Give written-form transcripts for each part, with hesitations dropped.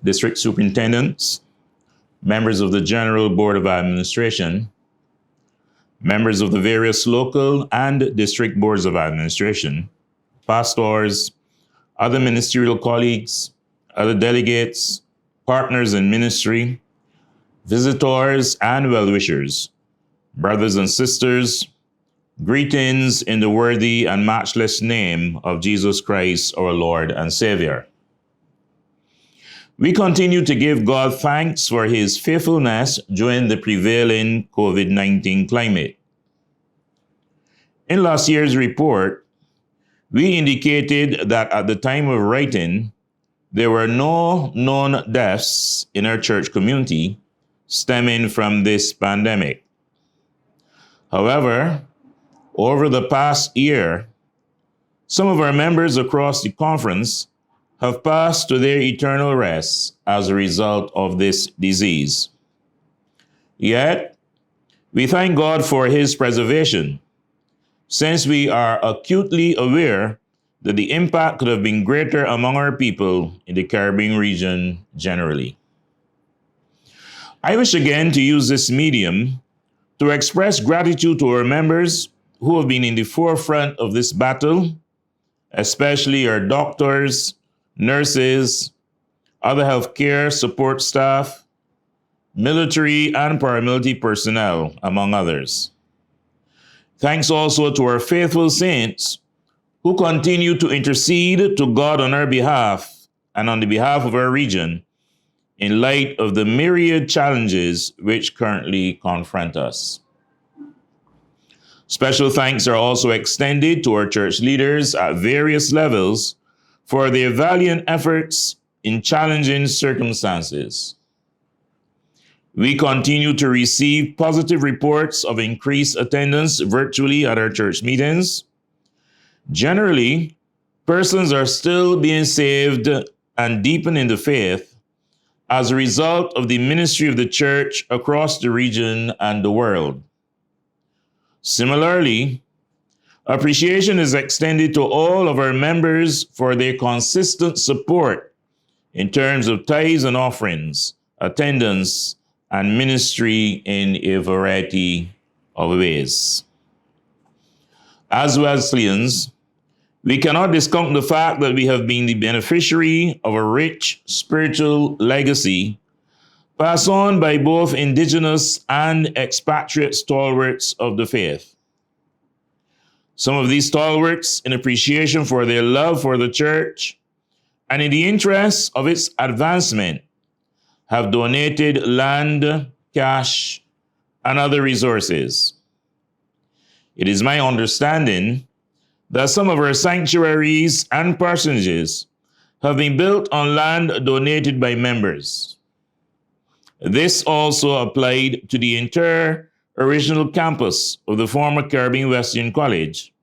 district superintendents, members of the General Board of Administration, members of the various local and district boards of administration, pastors, other ministerial colleagues, other delegates, partners in ministry, visitors and well-wishers, brothers and sisters, greetings in the worthy and matchless name of Jesus Christ, our Lord and Savior. We continue to give God thanks for his faithfulness during the prevailing COVID-19 climate. In last year's report, we indicated that at the time of writing, there were no known deaths in our church community stemming from this pandemic. However, over the past year, some of our members across the conference have passed to their eternal rest as a result of this disease. Yet, we thank God for his preservation, since we are acutely aware that the impact could have been greater among our people in the Caribbean region generally. I wish again to use this medium to express gratitude to our members who have been in the forefront of this battle, especially our doctors, nurses, other healthcare support staff, military and paramilitary personnel, among others. Thanks also to our faithful saints who continue to intercede to God on our behalf and on the behalf of our region in light of the myriad challenges which currently confront us. Special thanks are also extended to our church leaders at various levels for their valiant efforts in challenging circumstances. We continue to receive positive reports of increased attendance virtually at our church meetings. Generally, persons are still being saved and deepened in the faith as a result of the ministry of the church across the region and the world. Similarly, appreciation is extended to all of our members for their consistent support in terms of tithes and offerings, attendance, and ministry in a variety of ways. As Wesleyans, we cannot discount the fact that we have been the beneficiary of a rich spiritual legacy passed on by both indigenous and expatriate stalwarts of the faith. Some of these stalwarts, in appreciation for their love for the church and in the interest of its advancement, have donated land, cash, and other resources. It is my understanding that some of our sanctuaries and parsonages have been built on land donated by members. This also applied to the entire original campus of the former Caribbean Wesleyan College,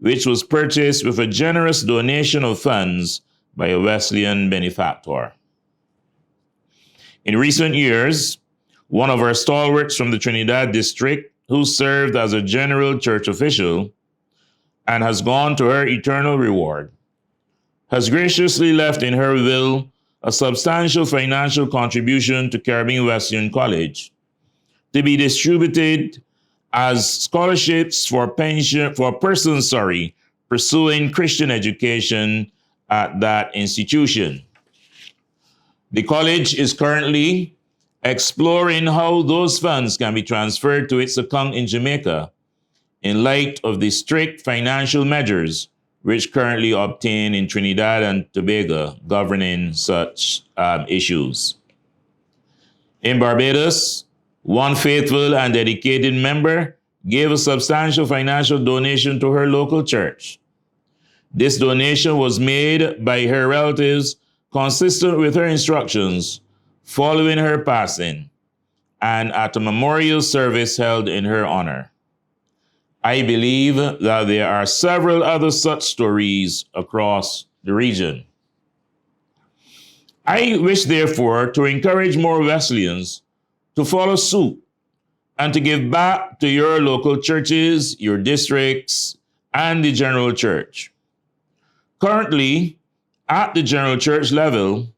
which was purchased with a generous donation of funds by a Wesleyan benefactor. In recent years, one of our stalwarts from the Trinidad district, who served as a general church official and has gone to her eternal reward, has graciously left in her will a substantial financial contribution to Caribbean Wesleyan College to be distributed as scholarships for persons pursuing Christian education at that institution. The college is currently exploring how those funds can be transferred to its account in Jamaica in light of the strict financial measures which currently obtain in Trinidad and Tobago governing such issues. In Barbados, one faithful and dedicated member gave a substantial financial donation to her local church. This donation was made by her relatives consistent with her instructions following her passing and at a memorial service held in her honor. I believe that there are several other such stories across the region. I wish, therefore, to encourage more Wesleyans to follow suit and to give back to your local churches, your districts, and the general church. Currently, at the general church level,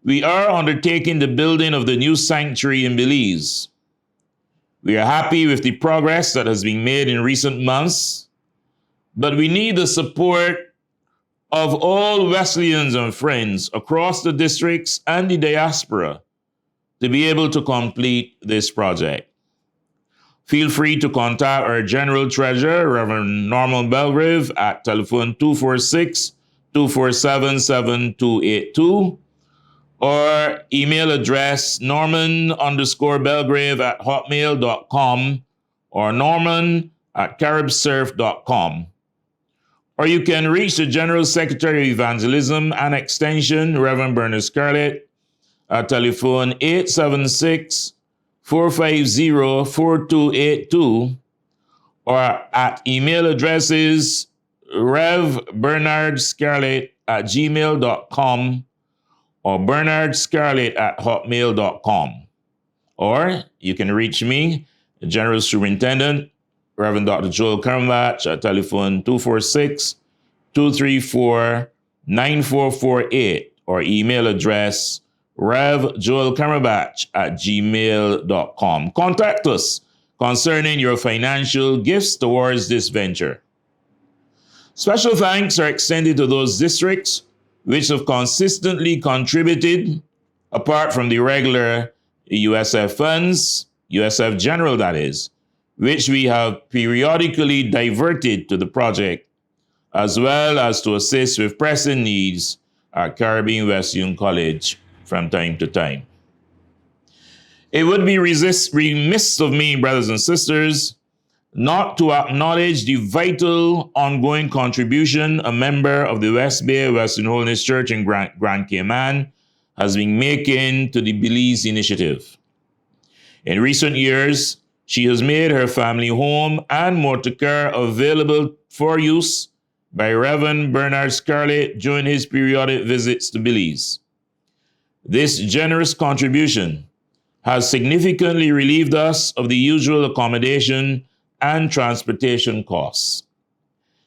we are undertaking the building of the new sanctuary in Belize. We are happy with the progress that has been made in recent months, but we need the support of all Wesleyans and friends across the districts and the diaspora to be able to complete this project. Feel free to contact our General Treasurer, Reverend Norman Belgrave, at telephone 246-247-7282, or email address norman_belgrave@hotmail.com or norman@caribsurf.com. Or you can reach the General Secretary of Evangelism and Extension, Reverend Bernard Scarlett, at telephone 876-450-4282, or at email addresses revbernardscarlett@gmail.com or bernardscarlett@hotmail.com. Or you can reach me, the General Superintendent, Reverend Dr. Joel Cumberbatch, at telephone 246-234-9448, or email address revjoelcumberbatch@gmail.com. Contact us concerning your financial gifts towards this venture. Special thanks are extended to those districts which have consistently contributed, apart from the regular USF funds, USF General that is, which we have periodically diverted to the project, as well as to assist with pressing needs at Caribbean Wesleyan College from time to time. It would be remiss of me, brothers and sisters, not to acknowledge the vital ongoing contribution a member of the West Bay Wesleyan Holiness Church in Grand Cayman has been making to the Belize initiative. In recent years, she has made her family home and motor car available for use by Reverend Bernard Scarlett during his periodic visits to Belize. This generous contribution has significantly relieved us of the usual accommodation and transportation costs.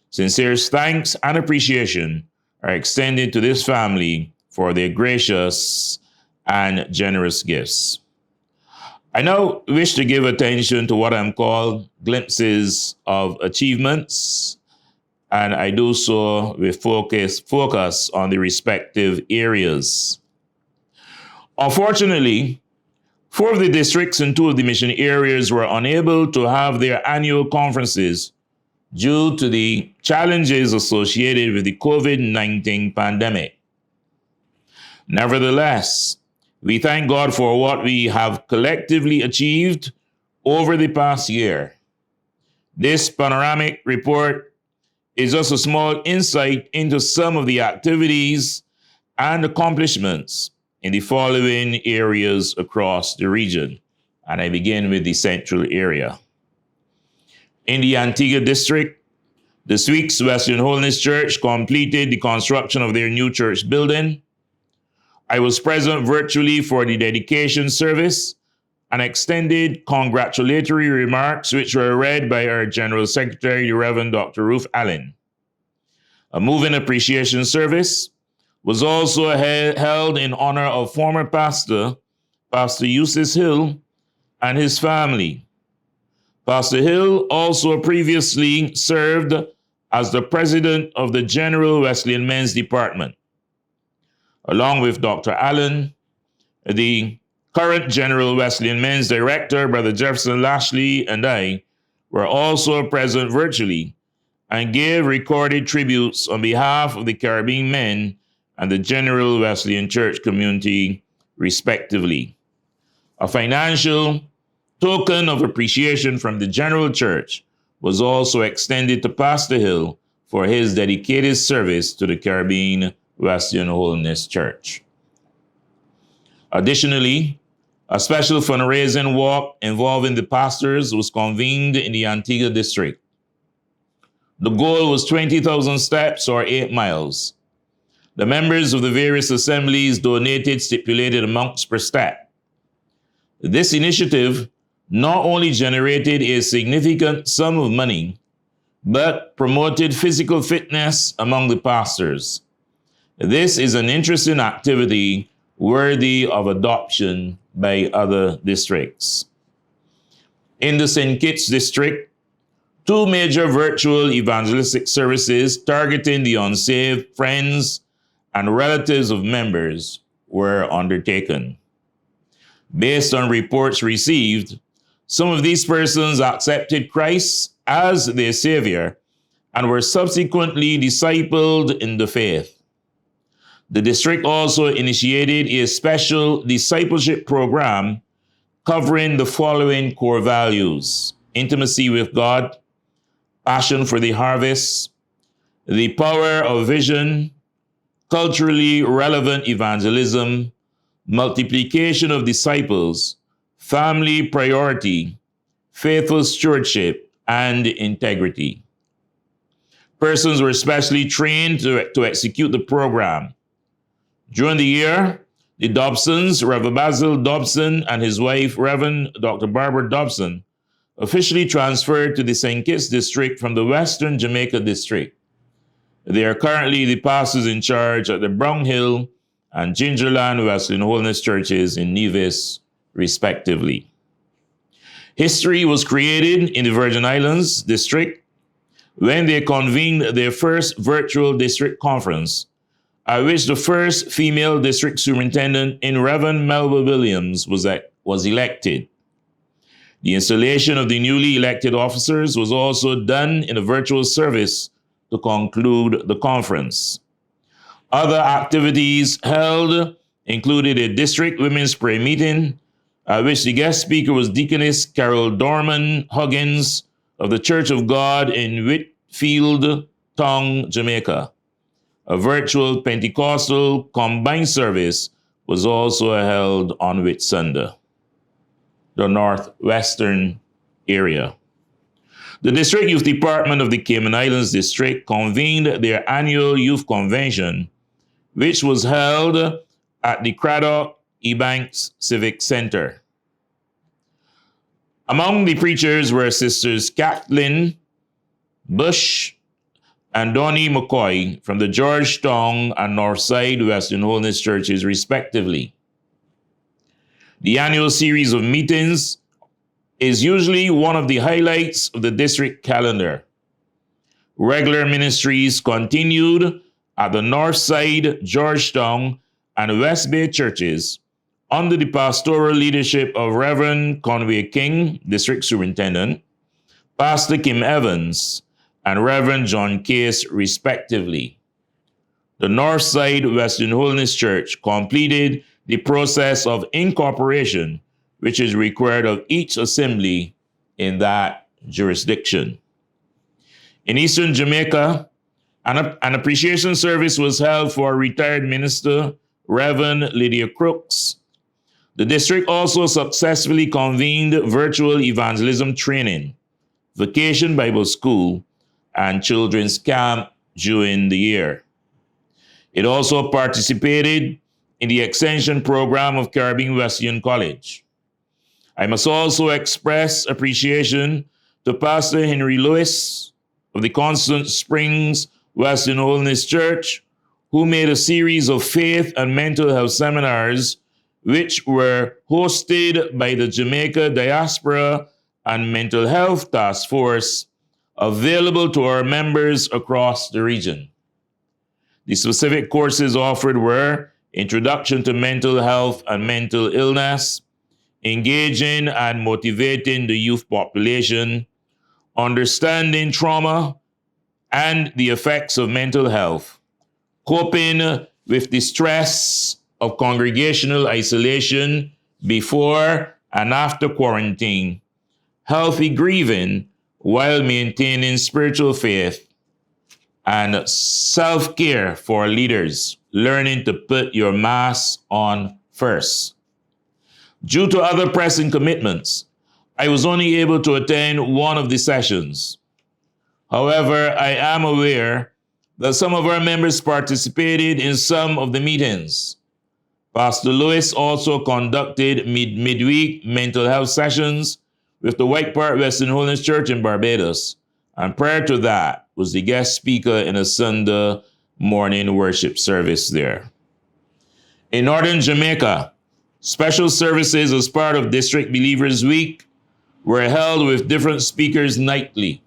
Sincere thanks and appreciation are extended to this family for their gracious and generous gifts. I now wish to give attention to what I'm called glimpses of achievements, and I do so with focus on the respective areas. Unfortunately, 4 of the districts and 2 of the mission areas were unable to have their annual conferences due to the challenges associated with the COVID-19 pandemic. Nevertheless, we thank God for what we have collectively achieved over the past year. This panoramic report is just a small insight into some of the activities and accomplishments in the following areas across the region. And I begin with the central area. In the Antigua district, the Sweeks Wesleyan Holiness Church completed the construction of their new church building. I was present virtually for the dedication service and extended congratulatory remarks which were read by our General Secretary, the Reverend Dr. Ruth Allen. A moving appreciation service was also held in honor of former pastor, Pastor Eustace Hill, and his family. Pastor Hill also previously served as the president of the General Wesleyan Men's Department. Along with Dr. Allen, the current General Wesleyan Men's Director, Brother Jefferson Lashley, and I were also present virtually and gave recorded tributes on behalf of the Caribbean men and the General Wesleyan Church community, respectively. A financial token of appreciation from the General Church was also extended to Pastor Hill for his dedicated service to the Caribbean Wesleyan Holiness Church. Additionally, a special fundraising walk involving the pastors was convened in the Antigua district. The goal was 20,000 steps or 8 miles. The members of the various assemblies donated stipulated amounts per step. This initiative not only generated a significant sum of money, but promoted physical fitness among the pastors. This is an interesting activity worthy of adoption by other districts. In the St. Kitts district, 2 major virtual evangelistic services targeting the unsaved friends and relatives of members were undertaken. Based on reports received, some of these persons accepted Christ as their Savior and were subsequently discipled in the faith. The district also initiated a special discipleship program covering the following core values: intimacy with God, passion for the harvest, the power of vision, culturally relevant evangelism, multiplication of disciples, family priority, faithful stewardship, and integrity. Persons were specially trained to execute the program. During the year, the Dobsons, Reverend Basil Dobson and his wife, Reverend Dr. Barbara Dobson, officially transferred to the St. Kitts district from the Western Jamaica district. They are currently the pastors in charge at the Brown Hill and Gingerland Wesleyan Holiness churches in Nevis, respectively. History was created in the Virgin Islands district when they convened their first virtual district conference, at which the first female district superintendent in Reverend Melba Williams was elected. The installation of the newly elected officers was also done in a virtual service to conclude the conference. Other activities held included a district women's prayer meeting, at which the guest speaker was Deaconess Carol Dorman Huggins of the Church of God in Whitfield, Tongue, Jamaica. A virtual Pentecostal combined service was also held on Whitsunday, the northwestern area. The District Youth Department of the Cayman Islands District convened their annual youth convention, which was held at the Craddock Ebanks Civic Center. Among the preachers were Sisters Kathleen Bush and Donnie McCoy from the Georgetown and Northside Wesleyan Holiness churches, respectively. The annual series of meetings is usually one of the highlights of the district calendar. Regular ministries continued at the Northside, Georgetown, and West Bay churches under the pastoral leadership of Reverend Conway King, District Superintendent, Pastor Kim Evans, and Reverend John Case, respectively. The Northside Wesleyan Holiness Church completed the process of incorporation, which is required of each assembly in that jurisdiction. In Eastern Jamaica, an appreciation service was held for retired minister Reverend Lydia Crooks. The district also successfully convened virtual evangelism training, vacation Bible school, and children's camp during the year. It also participated in the extension program of Caribbean Wesleyan College. I must also express appreciation to Pastor Henry Lewis of the Constant Springs Wesleyan Holiness Church, who made a series of faith and mental health seminars which were hosted by the Jamaica Diaspora and Mental Health Task Force, available to our members across the region. The specific courses offered were Introduction to Mental Health and Mental Illness, Engaging and Motivating the Youth Population, Understanding Trauma and the Effects of Mental Health, Coping with the Stress of Congregational Isolation Before and After Quarantine, Healthy Grieving while Maintaining Spiritual Faith, and Self-Care for Leaders, Learning to Put Your Mask on First. Due to other pressing commitments, I was only able to attend one of the sessions. However, I am aware that some of our members participated in some of the meetings. Pastor Lewis also conducted midweek mental health sessions with the White Part Wesleyan Holiness Church in Barbados, and prior to that was the guest speaker in a Sunday morning worship service there. In Northern Jamaica, special services as part of District Believers Week were held with different speakers nightly.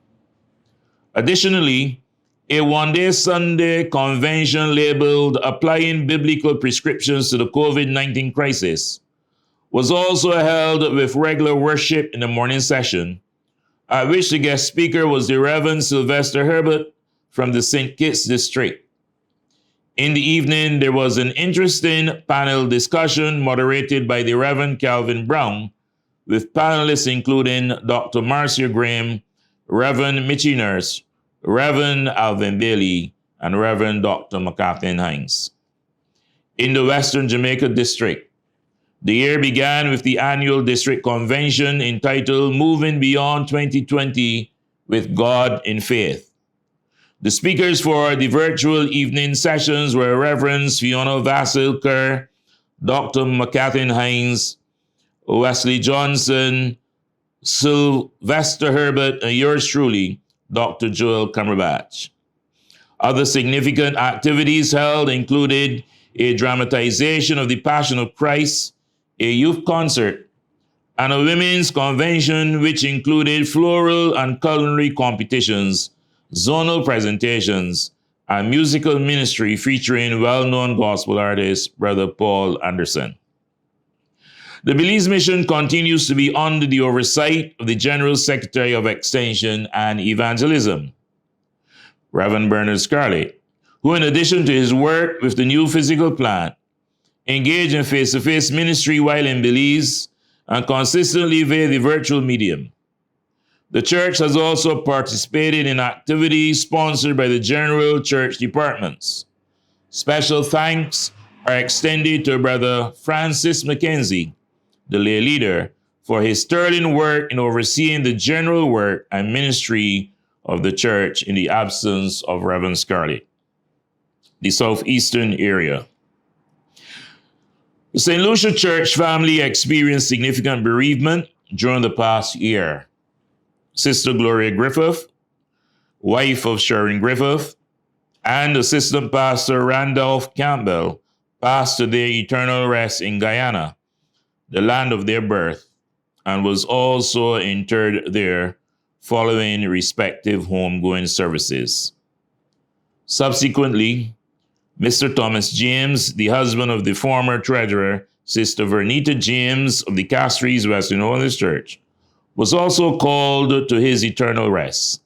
Additionally, a one-day Sunday convention labeled Applying Biblical Prescriptions to the COVID-19 Crisis was also held with regular worship in the morning session, at which the guest speaker was the Reverend Sylvester Herbert from the St. Kitts District. In the evening, there was an interesting panel discussion moderated by the Reverend Calvin Brown, with panelists including Dr. Marcia Graham, Reverend Mitchie Nurse, Reverend Alvin Bailey, and Reverend Dr. McAthin Hinds. In the Western Jamaica District, the year began with the annual district convention entitled Moving Beyond 2020 with God in Faith. The speakers for the virtual evening sessions were Reverends Fiona Vassell Kerr, Dr. McAthin Hinds, Wesley Johnson, Sylvester Herbert, and yours truly, Dr. Joel Cumberbatch. Other significant activities held included a dramatization of the Passion of Christ, a youth concert, and a women's convention which included floral and culinary competitions, zonal presentations, and musical ministry featuring well-known gospel artist Brother Paul Anderson. The Belize Mission continues to be under the oversight of the General Secretary of Extension and Evangelism, Reverend Bernard Scarlett, who, in addition to his work with the new physical plant, engaged in face-to-face ministry while in Belize and consistently via the virtual medium. The church has also participated in activities sponsored by the General Church Departments. Special thanks are extended to Brother Francis Mackenzie, the lay leader, for his sterling work in overseeing the general work and ministry of the church in the absence of Reverend Scarlett. The southeastern area. The St. Lucia Church family experienced significant bereavement during the past year. Sister Gloria Griffith, wife of Sharon Griffith, and Assistant Pastor Randolph Campbell passed to their eternal rest in Guyana, the land of their birth, and was also interred there following respective homegoing services. Subsequently, Mr. Thomas James, the husband of the former treasurer, Sister Vernita James of the Castries Wesleyan Holiness Church, was also called to his eternal rest.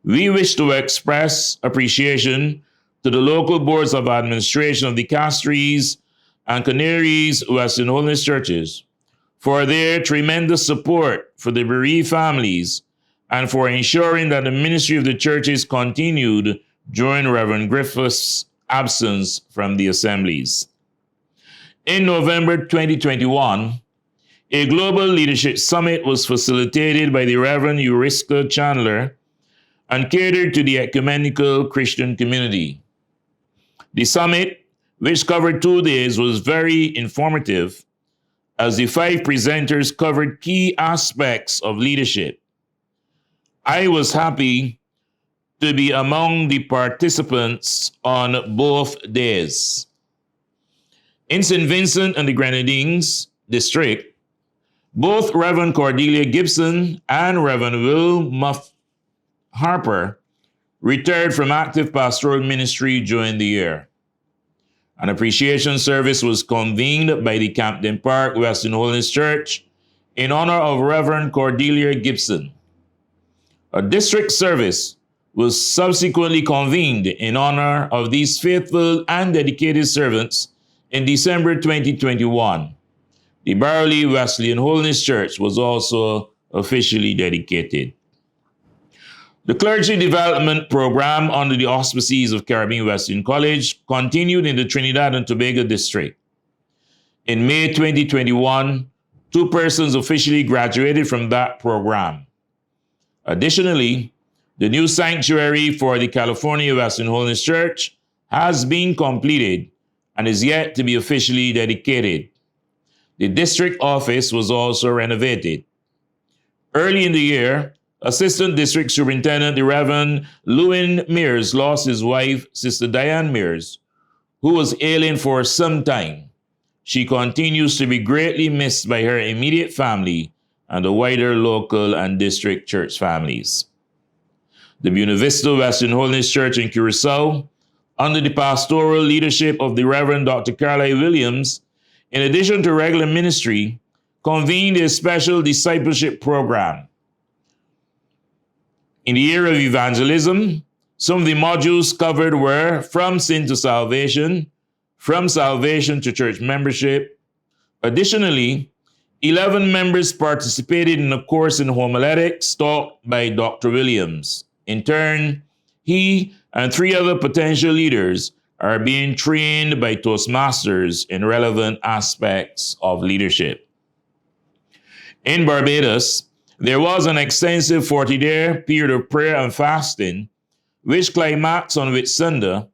We wish to express appreciation to the local boards of administration of the Castries and Canaries Wesleyan Holiness Churches for their tremendous support for the bereaved families and for ensuring that the ministry of the churches continued during Reverend Griffith's absence from the assemblies. In November 2021, a global leadership summit was facilitated by the Reverend Euriska Chandler and catered to the ecumenical Christian community. The summit, which covered 2 days, was very informative as the 5 presenters covered key aspects of leadership. I was happy to be among the participants on both days. In St. Vincent and the Grenadines district, both Reverend Cordelia Gibson and Reverend Will Muff Harper retired from active pastoral ministry during the year. An appreciation service was convened by the Campden Park Wesleyan Holiness Church in honor of Reverend Cordelia Gibson. A district service was subsequently convened in honor of these faithful and dedicated servants in December 2021. The Barley Wesleyan Holiness Church was also officially dedicated. The Clergy Development Program under the auspices of Caribbean Wesleyan College continued in the Trinidad and Tobago district. In May 2021, 2 persons officially graduated from that program. Additionally, the new sanctuary for the California Wesleyan Holiness Church has been completed and is yet to be officially dedicated. The district office was also renovated. Early in the year, Assistant District Superintendent, the Reverend Lewin Mears, lost his wife, Sister Diane Mears, who was ailing for some time. She continues to be greatly missed by her immediate family and the wider local and district church families. The Buena Vista Wesleyan Holiness Church in Curacao, under the pastoral leadership of the Reverend Dr. Carlisle Williams, in addition to regular ministry, convened a special discipleship program. In the area of evangelism, some of the modules covered were from sin to salvation, from salvation to church membership. Additionally, 11 members participated in a course in homiletics taught by Dr. Williams. In turn, he and 3 other potential leaders are being trained by Toastmasters in relevant aspects of leadership. In Barbados, there was an extensive 40-day period of prayer and fasting, which climaxed on Whitsunday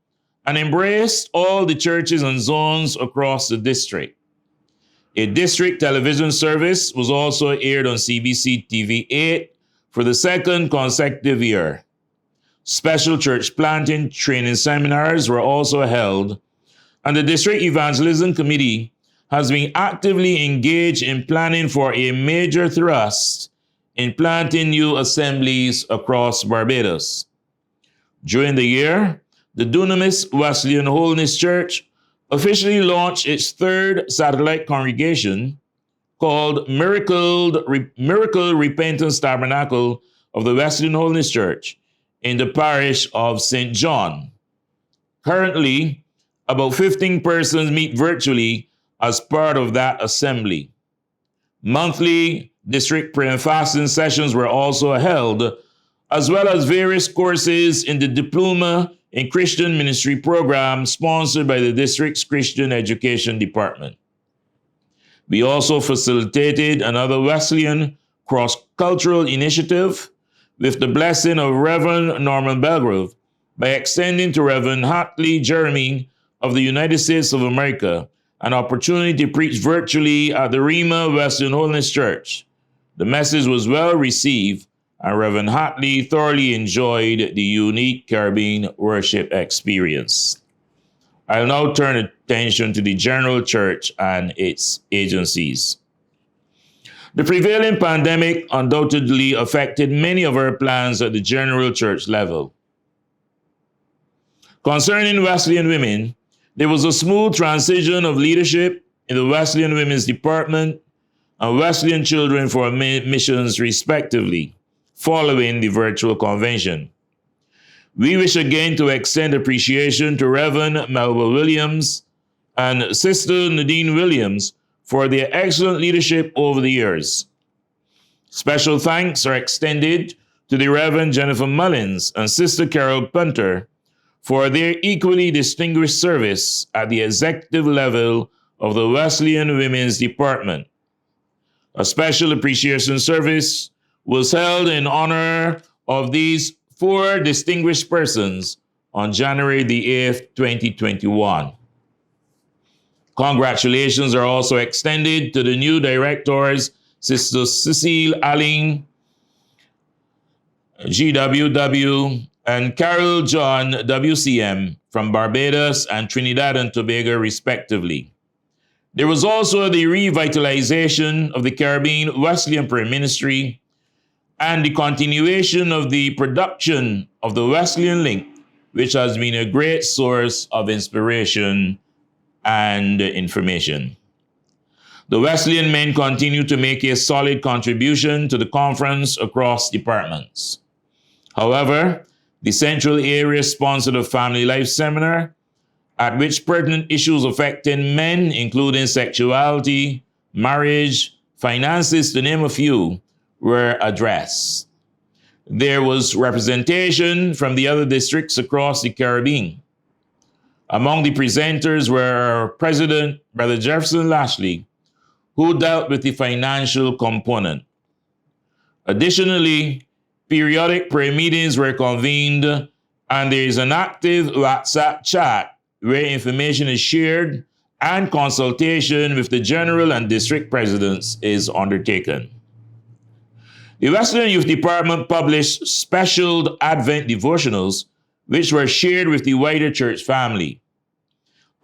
and embraced all the churches and zones across the district. A district television service was also aired on CBC TV 8 for the 2nd consecutive year. Special church planting training seminars were also held, and the District Evangelism Committee has been actively engaged in planning for a major thrust in planting new assemblies across Barbados. During the year, the Dunamis Wesleyan Holiness Church officially launched its 3rd satellite congregation called Miracle Repentance Tabernacle of the Wesleyan Holiness Church in the parish of St. John. Currently, about 15 persons meet virtually as part of that assembly. Monthly district prayer and fasting sessions were also held, as well as various courses in the Diploma in Christian Ministry program sponsored by the district's Christian Education Department. We also facilitated another Wesleyan cross-cultural initiative with the blessing of Reverend Norman Belgrove by extending to Reverend Hartley Jeremy of the United States of America an opportunity to preach virtually at the Rima Wesleyan Holiness Church. The message was well received, and Reverend Hartley thoroughly enjoyed the unique Caribbean worship experience. I'll now turn attention to the general church and its agencies. The prevailing pandemic undoubtedly affected many of our plans at the general church level. Concerning Wesleyan women, there was a smooth transition of leadership in the Wesleyan Women's Department and Wesleyan Children for Missions, respectively, following the virtual convention. We wish again to extend appreciation to Reverend Melba Williams and Sister Nadine Williams for their excellent leadership over the years. Special thanks are extended to the Reverend Jennifer Mullins and Sister Carol Punter for their equally distinguished service at the executive level of the Wesleyan Women's Department. A special appreciation service was held in honor of these 4 distinguished persons on January the 8th, 2021. Congratulations are also extended to the new directors, Sister Cecile Alling, GWW, and Carol John, WCM, from Barbados and Trinidad and Tobago, respectively. There was also the revitalization of the Caribbean Wesleyan Prayer Ministry and the continuation of the production of the Wesleyan Link, which has been a great source of inspiration and information. The Wesleyan men continue to make a solid contribution to the conference across departments. However, the Central Area sponsored a family life seminar at which pertinent issues affecting men, including sexuality, marriage, finances, to name a few, were addressed. There was representation from the other districts across the Caribbean. Among the presenters were our President, Brother Jefferson Lashley, who dealt with the financial component. Additionally, periodic prayer meetings were convened, and there is an active WhatsApp chat where information is shared and consultation with the general and district presidents is undertaken. The Wesleyan Youth Department published special Advent devotionals which were shared with the wider church family.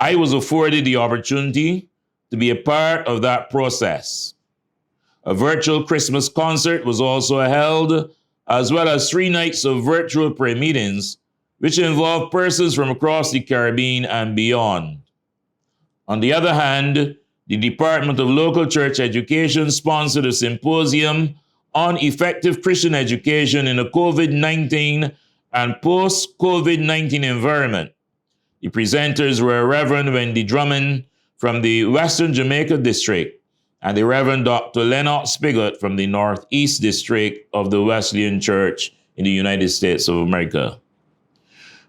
I was afforded the opportunity to be a part of that process. A virtual Christmas concert was also held, as well as 3 nights of virtual prayer meetings, which involved persons from across the Caribbean and beyond. On the other hand, the Department of Local Church Education sponsored a symposium on effective Christian education in a COVID-19 and post-COVID-19 environment. The presenters were Reverend Wendy Drummond from the Western Jamaica District and the Reverend Dr. Leonard Spigot from the Northeast District of the Wesleyan Church in the United States of America.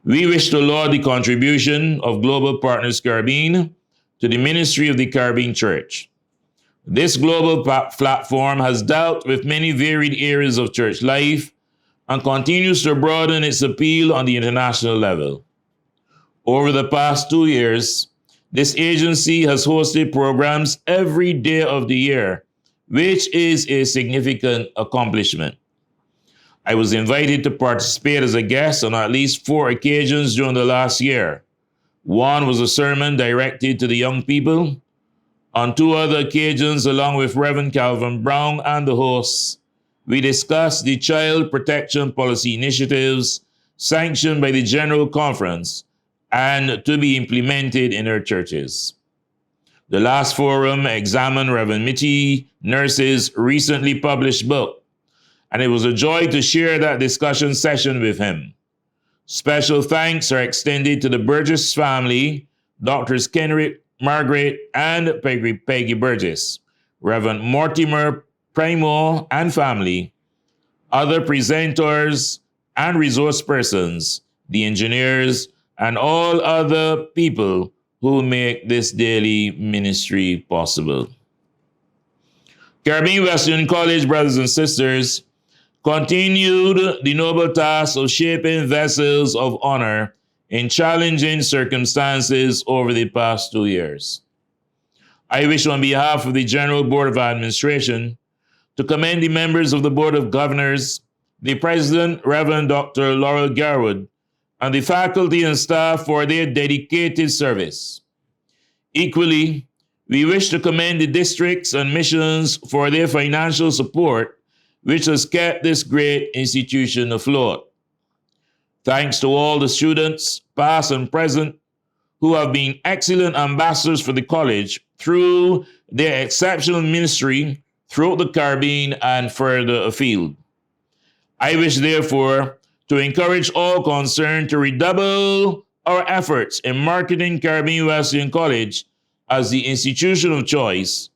We wish to laud the contribution of Global Partners Caribbean to the ministry of the Caribbean Church. This global platform has dealt with many varied areas of church life and continues to broaden its appeal on the international level. Over the past 2 years, this agency has hosted programs every day of the year, which is a significant accomplishment. I was invited to participate as a guest on at least 4 occasions during the last year. One was a sermon directed to the young people. On 2 other occasions, along with Reverend Calvin Brown and the hosts, we discussed the child protection policy initiatives sanctioned by the General Conference and to be implemented in our churches. The last forum examined Reverend Mitchie Nurse's recently published book, and it was a joy to share that discussion session with him. Special thanks are extended to the Burgess family, Drs. Kenrick, Margaret, and Peggy Burgess, Reverend Mortimer Primo and family, other presenters and resource persons, the engineers, and all other people who make this daily ministry possible. Caribbean Wesleyan College brothers and sisters continued the noble task of shaping vessels of honor in challenging circumstances over the past 2 years. I wish on behalf of the General Board of Administration to commend the members of the Board of Governors, the President, Reverend Dr. Laurel Garwood, and the faculty and staff for their dedicated service. Equally, we wish to commend the districts and missions for their financial support, which has kept this great institution afloat. Thanks to all the students, past and present, who have been excellent ambassadors for the college through their exceptional ministry throughout the Caribbean and further afield. I wish, therefore, to encourage all concerned to redouble our efforts in marketing Caribbean Wesleyan College as the institution of choice,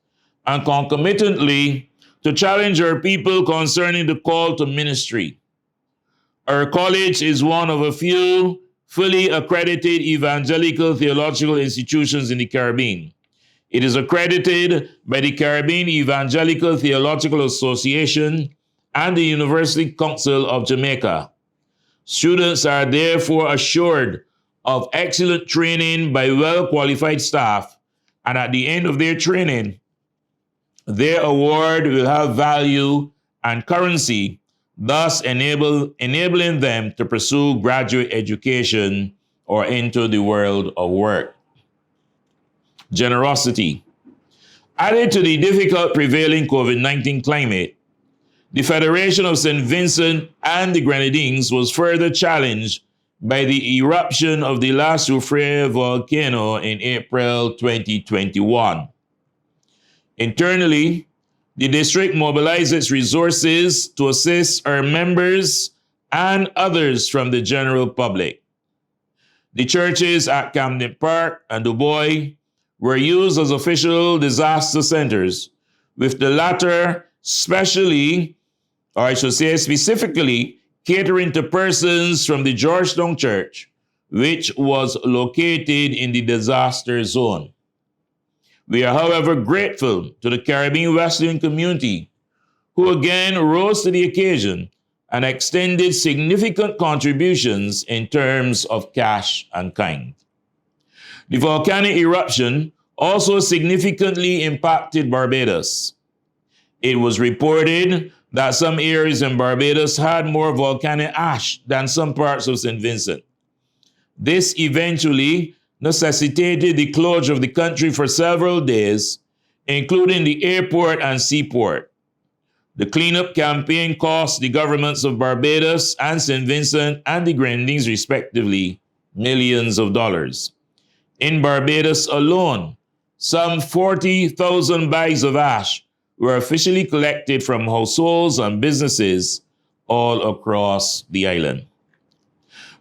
and concomitantly to challenge our people concerning the call to ministry. Our college is one of a few fully accredited evangelical theological institutions in the Caribbean. It is accredited by the Caribbean Evangelical Theological Association and the University Council of Jamaica. Students are therefore assured of excellent training by well-qualified staff, and at the end of their training, their award will have value and currency, thus enabling them to pursue graduate education or enter the world of work. Generosity. Added to the difficult prevailing COVID-19 climate, the Federation of St. Vincent and the Grenadines was further challenged by the eruption of the La Soufrière volcano in April 2021. Internally, the district mobilized its resources to assist our members and others from the general public. The churches at Camden Park and Dubois were used as official disaster centers, with the latter specifically catering to persons from the Georgetown Church, which was located in the disaster zone. We are, however, grateful to the Caribbean Wesleyan community, who again rose to the occasion and extended significant contributions in terms of cash and kind. The volcanic eruption also significantly impacted Barbados. It was reported that some areas in Barbados had more volcanic ash than some parts of St. Vincent. This eventually necessitated the closure of the country for several days, including the airport and seaport. The cleanup campaign cost the governments of Barbados and St. Vincent and the Grenadines, respectively, millions of dollars. In Barbados alone, some 40,000 bags of ash were officially collected from households and businesses all across the island.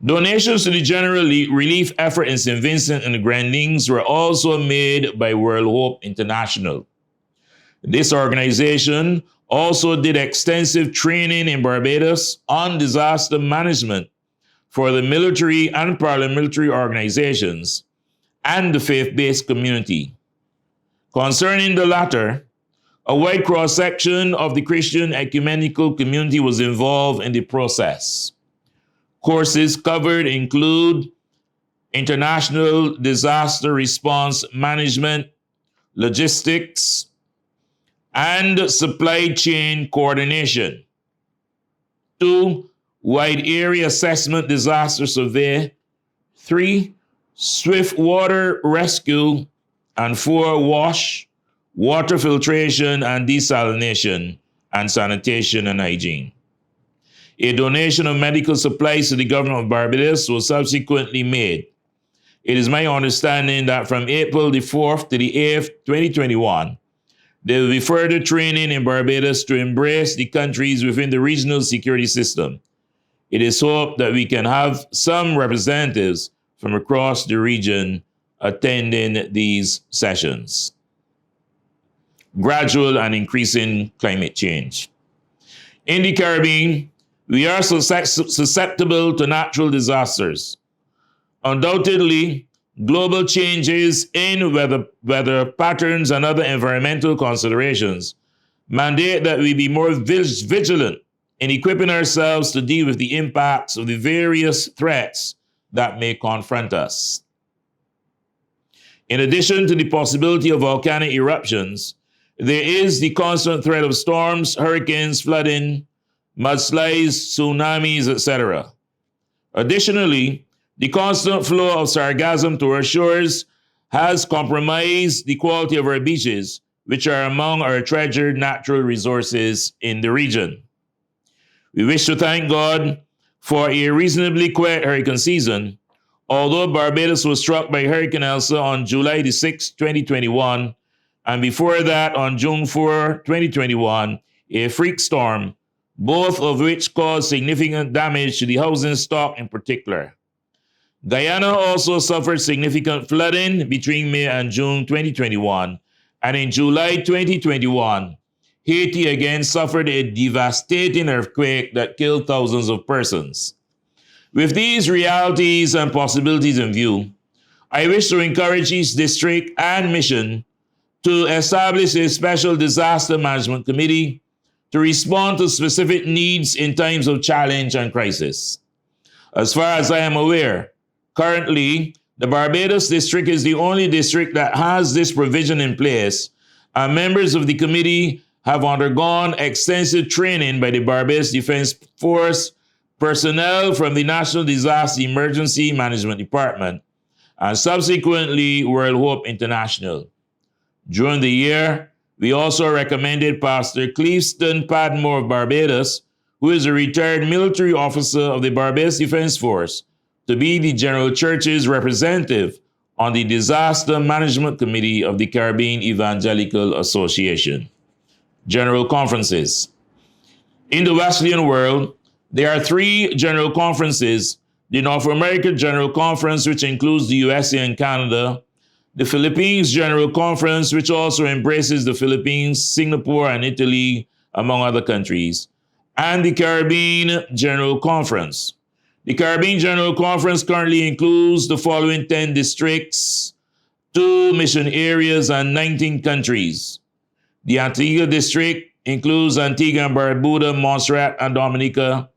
Donations to the general relief effort in St. Vincent and the Grenadines were also made by World Hope International. This organization also did extensive training in Barbados on disaster management for the military and paramilitary organizations and the faith-based community. Concerning the latter, a wide cross-section of the Christian ecumenical community was involved in the process. Courses covered include international disaster response management, logistics, and supply chain coordination. 2, wide area assessment disaster survey. 3, swift water rescue. And 4, wash, water filtration and desalination, and sanitation and hygiene. A donation of medical supplies to the government of Barbados was subsequently made. It is my understanding that from April the 4th to the 8th, 2021, there will be further training in Barbados to embrace the countries within the regional security system. It is hoped that we can have some representatives from across the region attending these sessions. Gradual and increasing climate change. In the Caribbean, we are susceptible to natural disasters. Undoubtedly, global changes in weather patterns and other environmental considerations mandate that we be more vigilant in equipping ourselves to deal with the impacts of the various threats that may confront us. In addition to the possibility of volcanic eruptions, there is the constant threat of storms, hurricanes, flooding, mudslides, tsunamis, etc. Additionally, the constant flow of sargassum to our shores has compromised the quality of our beaches, which are among our treasured natural resources in the region. We wish to thank God for a reasonably quiet hurricane season, although Barbados was struck by Hurricane Elsa on July the 6th, 2021, and before that on June 4, 2021, a freak storm, both of which caused significant damage to the housing stock in particular. Guyana also suffered significant flooding between May and June 2021, and in July 2021, Haiti again suffered a devastating earthquake that killed thousands of persons. With these realities and possibilities in view, I wish to encourage each district and mission to establish a special disaster management committee to respond to specific needs in times of challenge and crisis. As far as I am aware, currently, the Barbados district is the only district that has this provision in place, and members of the committee have undergone extensive training by the Barbados Defense Force, personnel from the National Disaster Emergency Management Department, and subsequently World Hope International. During the year, we also recommended Pastor Cleaveston Padmore of Barbados, who is a retired military officer of the Barbados Defense Force, to be the General Church's representative on the Disaster Management Committee of the Caribbean Evangelical Association. General Conferences. In the Wesleyan world, there are 3 general conferences: the North America General Conference, which includes the USA and Canada, the Philippines General Conference, which also embraces the Philippines, Singapore, and Italy, among other countries, and the Caribbean General Conference. The Caribbean General Conference currently includes the following 10 districts, 2 mission areas, and 19 countries. The Antigua District includes Antigua and Barbuda, Montserrat, and Dominica.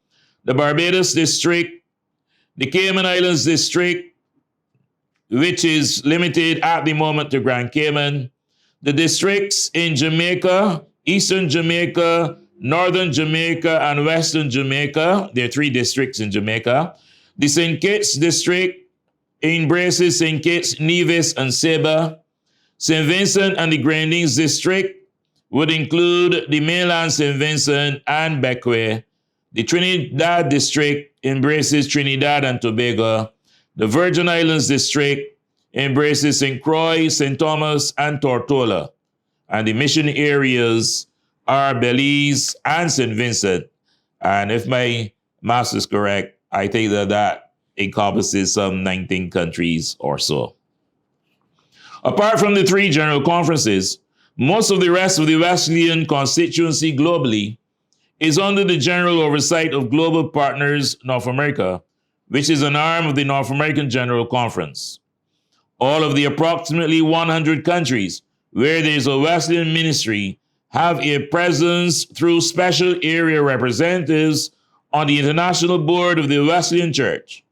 The Barbados District, the Cayman Islands District, which is limited at the moment to Grand Cayman, the districts in Jamaica, Eastern Jamaica, Northern Jamaica, and Western Jamaica. There are 3 districts in Jamaica. The St. Kitts District, embraces St. Kitts, Nevis, and Saba. St. Vincent and the Grenadines District would include the mainland St. Vincent and Bequia. The Trinidad District embraces Trinidad and Tobago. The Virgin Islands District embraces St. Croix, St. Thomas, and Tortola. And the mission areas are Belize and St. Vincent. And if my math is correct, I think that encompasses some 19 countries or so. Apart from the three general conferences, most of the rest of the Wesleyan constituency globally is under the general oversight of Global Partners North America, which is an arm of the North American General Conference. All of the approximately 100 countries where there is a Wesleyan ministry have a presence through special area representatives on the International Board of the Wesleyan Church.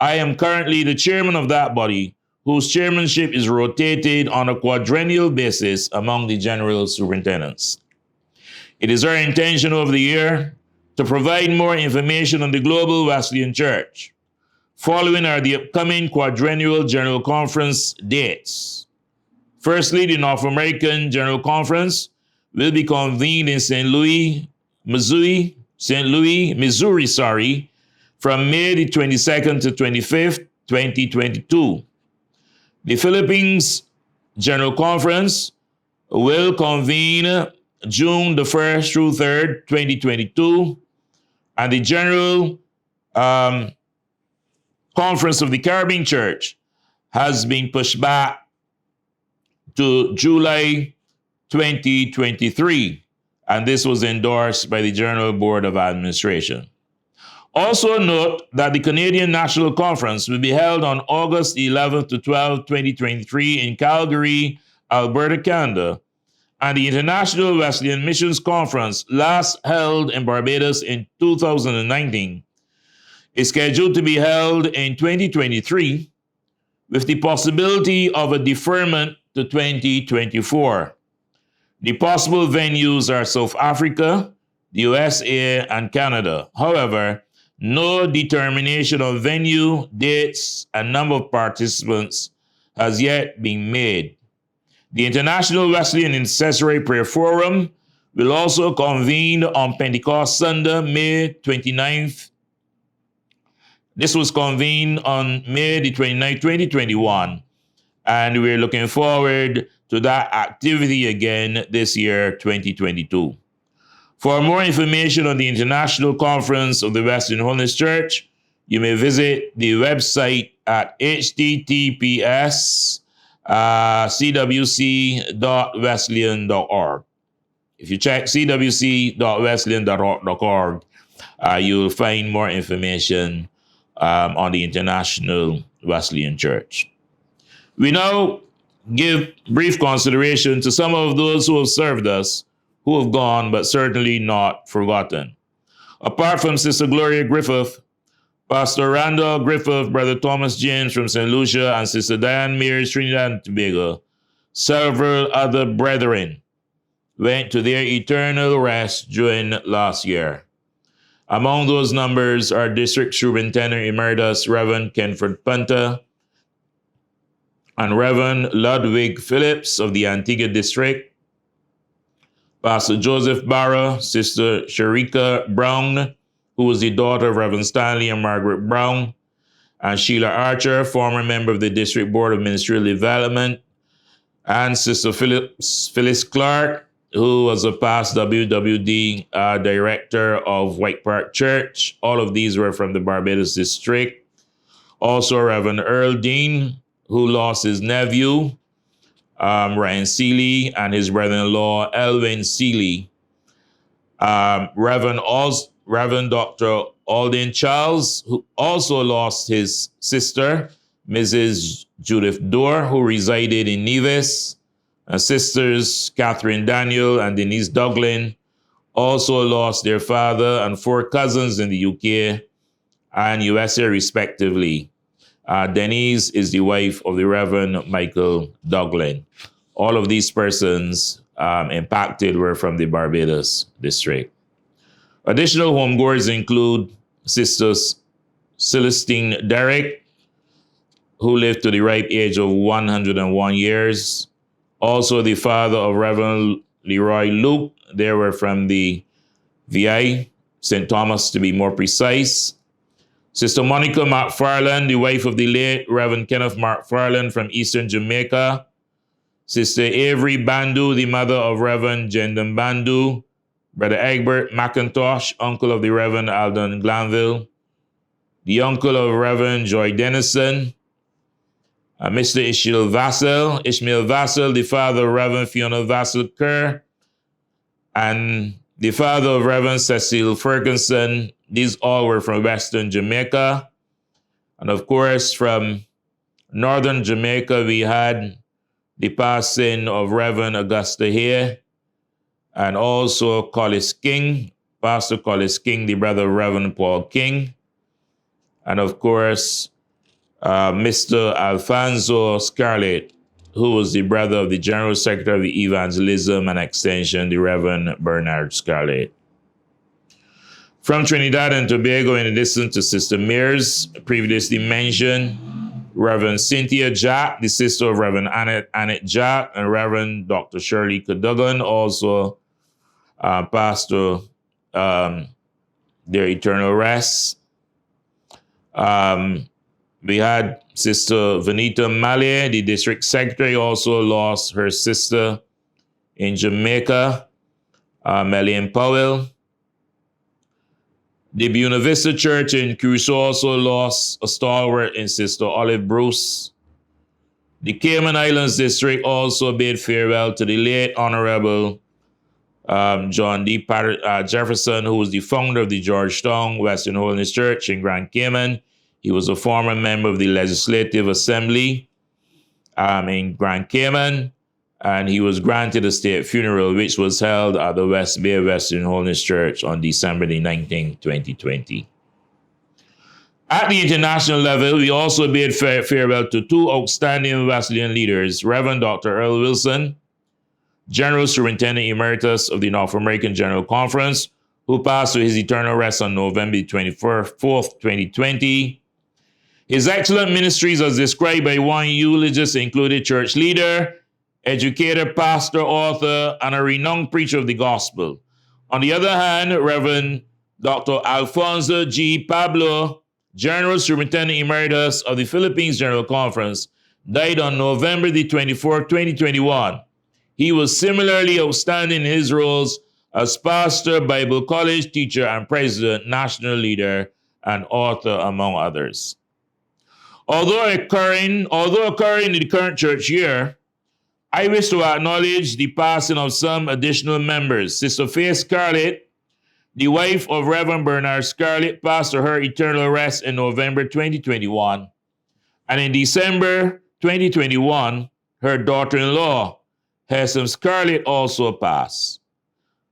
I am currently the chairman of that body, whose chairmanship is rotated on a quadrennial basis among the general superintendents. It is our intention over the year to provide more information on the Global Wesleyan Church. Following are the upcoming Quadrennial General Conference dates. Firstly, the North American General Conference will be convened in St. Louis, Missouri, from May the 22nd to 25th, 2022. The Philippines General Conference will convene June the 1st through 3rd, 2022, and the General Conference of the Caribbean Church has been pushed back to July 2023, and this was endorsed by the General Board of Administration. Also note that the Canadian National Conference will be held on August 11th to 12th, 2023 in Calgary, Alberta, Canada, and the International Wesleyan Missions Conference, last held in Barbados in 2019, is scheduled to be held in 2023 with the possibility of a deferment to 2024. The possible venues are South Africa, the USA, and Canada. However, no determination of venue, dates, and number of participants has yet been made. The International Wesleyan Intercessory Prayer Forum will also convene on Pentecost Sunday, May 29th. This was convened on May the 29th, 2021, and we're looking forward to that activity again this year, 2022. For more information on the International Conference of the Wesleyan Holiness Church, you may visit the website at https://cwc.wesleyan.org. If you check cwc.wesleyan.org, you'll find more information on the International Wesleyan Church. We now give brief consideration to some of those who have served us, who have gone, but certainly not forgotten. Apart from Sister Gloria Griffith, Pastor Randall Griffith, Brother Thomas James from St. Lucia, and Sister Diane Mears, Trinidad and Tobago, several other brethren went to their eternal rest during last year. Among those numbers are District Superintendent Emeritus Reverend Kenford Punter and Reverend Ludwig Phillips of the Antigua District, Pastor Joseph Barra, Sister Sharika Brown, who was the daughter of Reverend Stanley and Margaret Brown, and Sheila Archer, former member of the District Board of Ministerial Development, and Sister Phyllis Clark, who was a past WWD director of White Park Church. All of these were from the Barbados District. Also Reverend Earl Dean, who lost his nephew, Ryan Seeley, and his brother-in-law, Elvin Seeley. Reverend Dr. Alden Charles, who also lost his sister, Mrs. Judith Dorr, who resided in Nevis. Sisters Catherine Daniel and Denise Douglin also lost their father and 4 cousins in the UK and USA, respectively. Denise is the wife of the Reverend Michael Douglin. All of these persons impacted were from the Barbados district. Additional homegoers include Sisters Celestine Derrick, who lived to the ripe age of 101 years. Also the father of Reverend Leroy Luke. They were from the VI, St. Thomas to be more precise. Sister Monica McFarland, the wife of the late Reverend Kenneth McFarland from Eastern Jamaica. Sister Avery Bandu, the mother of Reverend Jendon Bandu. Brother Egbert McIntosh, uncle of the Reverend Alden Glanville. The uncle of Reverend Joy Dennison. Mr. Ishmael Vassell, the father of Reverend Fiona Vassell Kerr, and the father of Reverend Cecile Ferguson. These all were from Western Jamaica. And of course, from Northern Jamaica, we had the passing of Reverend Augusta Hare, and also Collis King, Pastor Collis King, the brother of Reverend Paul King. And of course, Mr. Alfonso Scarlett, who was the brother of the General Secretary of the Evangelism and Extension, the Reverend Bernard Scarlett. From Trinidad and Tobago, in addition to Sister Mears, previously mentioned, Reverend Cynthia Jack, the sister of Reverend Annette Jack, and Reverend Dr. Shirley Cadogan, also pastor their eternal rest. We had Sister Vanita Male, the district secretary, also lost her sister in Jamaica, Melian Powell. The Buena Vista Church in Crusoe also lost a stalwart in Sister Olive Bruce. The Cayman Islands district also bid farewell to the late Honorable John D. Jefferson, who was the founder of the Georgetown Western Holiness Church in Grand Cayman. He was a former member of the Legislative Assembly in Grand Cayman, and he was granted a state funeral, which was held at the West Bay Western Holiness Church on December the 19th, 2020. At the international level, we also bid farewell to two outstanding Wesleyan leaders, Reverend Dr. Earl Wilson, General Superintendent Emeritus of the North American General Conference, who passed to his eternal rest on November 24th, 2020. His excellent ministries, as described by one eulogist, included church leader, educator, pastor, author, and a renowned preacher of the gospel. On the other hand, Reverend Dr. Alfonso G. Pablo, General Superintendent Emeritus of the Philippines General Conference, died on November the 24th, 2021. He was similarly outstanding in his roles as pastor, Bible college teacher, and president, national leader, and author, among others. Although occurring in the current church year, I wish to acknowledge the passing of some additional members. Sister Faith Scarlett, the wife of Reverend Bernard Scarlett, passed to her eternal rest in November 2021. And in December 2021, her daughter-in-law, Hesam Scarlett, also passed.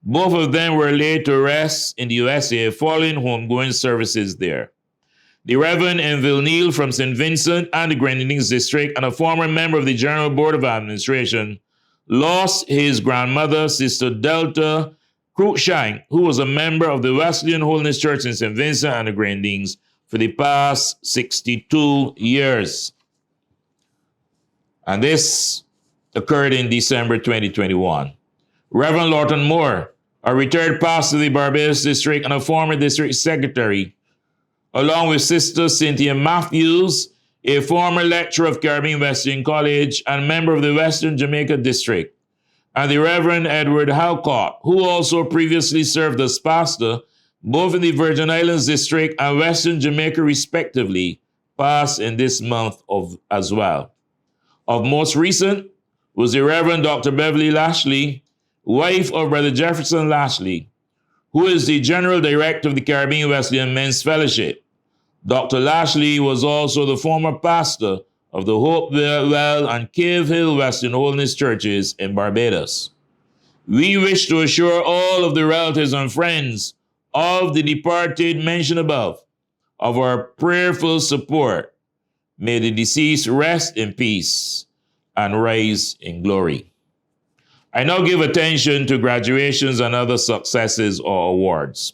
Both of them were laid to rest in the USA following homegoing services there. The Reverend Enville Neal from St. Vincent and the Grenadines District, and a former member of the General Board of Administration, lost his grandmother, Sister Delta Cruikshank, who was a member of the Wesleyan Holiness Church in St. Vincent and the Grenadines for the past 62 years. And this occurred in December 2021. Reverend Lawton Moore, a retired pastor of the Barbados District and a former district secretary, along with Sister Cynthia Matthews, a former lecturer of Caribbean Wesleyan College and member of the Western Jamaica District, and the Reverend Edward Halcott, who also previously served as pastor both in the Virgin Islands District and Western Jamaica respectively, passed in this month as well. Of most recent was the Reverend Dr. Beverly Lashley, wife of Brother Jefferson Lashley, who is the General Director of the Caribbean Wesleyan Men's Fellowship. Dr. Lashley was also the former pastor of the Hopewell and Cave Hill Western Holiness Churches in Barbados. We wish to assure all of the relatives and friends of the departed mentioned above of our prayerful support. May the deceased rest in peace and rise in glory. I now give attention to graduations and other successes or awards.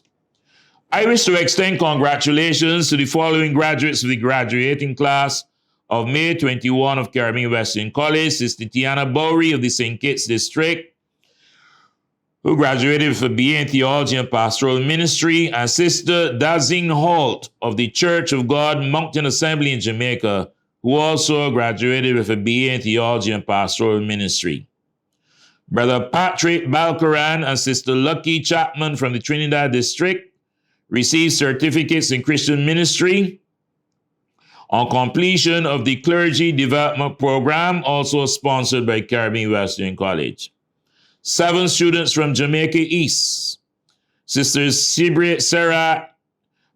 I wish to extend congratulations to the following graduates of the graduating class of May 21 of Caribbean Wesleyan College, Sister Tiana Bowery of the St. Kitts District, who graduated with a BA in Theology and Pastoral Ministry, and Sister Dazing Holt of the Church of God Moncton Assembly in Jamaica, who also graduated with a BA in Theology and Pastoral Ministry. Brother Patrick Balcaran and Sister Lucky Chapman from the Trinidad District received certificates in Christian ministry on completion of the Clergy Development Program, also sponsored by Caribbean Wesleyan College. 7 students from Jamaica East, Sisters Sarah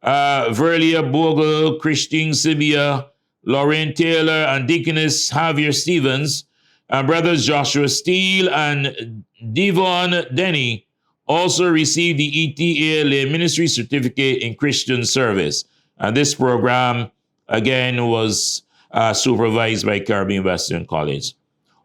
Verlia Bogle, Christine Sibia, Lauren Taylor, and Deaconess Javier Stevens, and brothers Joshua Steele and Devon Denny also received the ETA Lay Ministry Certificate in Christian Service. And this program, again, was supervised by Caribbean Wesleyan College.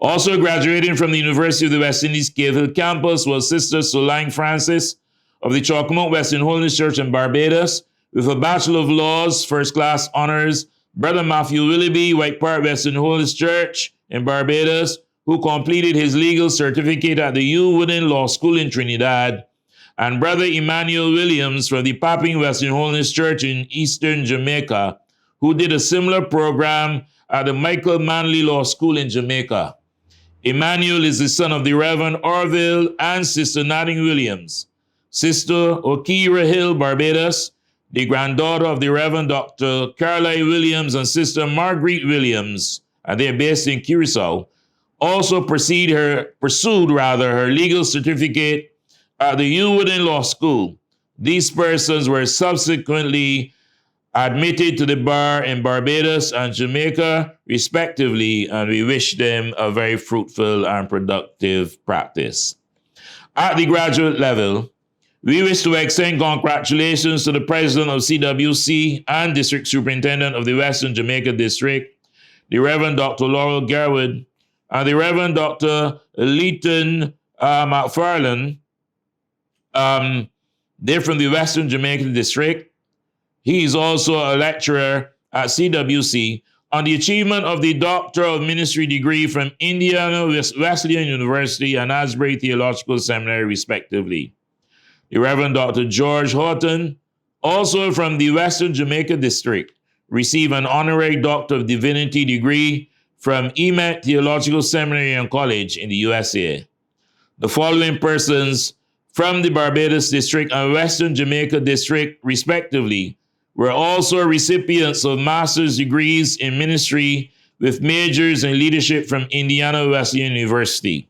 Also graduating from the University of the West Indies Cave Hill campus was Sister Solange Francis of the Chalkamount Western Holiness Church in Barbados with a Bachelor of Laws, First Class Honors. Brother Matthew Willoughby, White Park Western Holiness Church in Barbados, who completed his legal certificate at the U Wooden Law School in Trinidad, and Brother Emmanuel Williams from the Papine Western Holiness Church in Eastern Jamaica, who did a similar program at the Michael Manley Law School in Jamaica. Emmanuel is the son of the Reverend Orville and Sister Notting Williams. Sister Okira Hill, Barbados, the granddaughter of the Reverend Dr. Carlisle Williams and Sister Marguerite Williams, and they are based in Curacao, also pursued her legal certificate at the U Wooden Law School. These persons were subsequently admitted to the bar in Barbados and Jamaica, respectively, and we wish them a very fruitful and productive practice. At the graduate level, we wish to extend congratulations to the President of CWC and District Superintendent of the Western Jamaica District, the Reverend Dr. Laurel Garwood, and the Reverend Dr. Leighton McFarlane. They're from the Western Jamaica District. He is also a lecturer at CWC on the achievement of the Doctor of Ministry degree from Indiana Wesleyan University and Asbury Theological Seminary, respectively. The Reverend Dr. George Horton, also from the Western Jamaica District, received an honorary Doctor of Divinity degree from EMET Theological Seminary and College in the USA. The following persons from the Barbados District and Western Jamaica District, respectively, were also recipients of master's degrees in ministry with majors in leadership from Indiana Wesleyan University.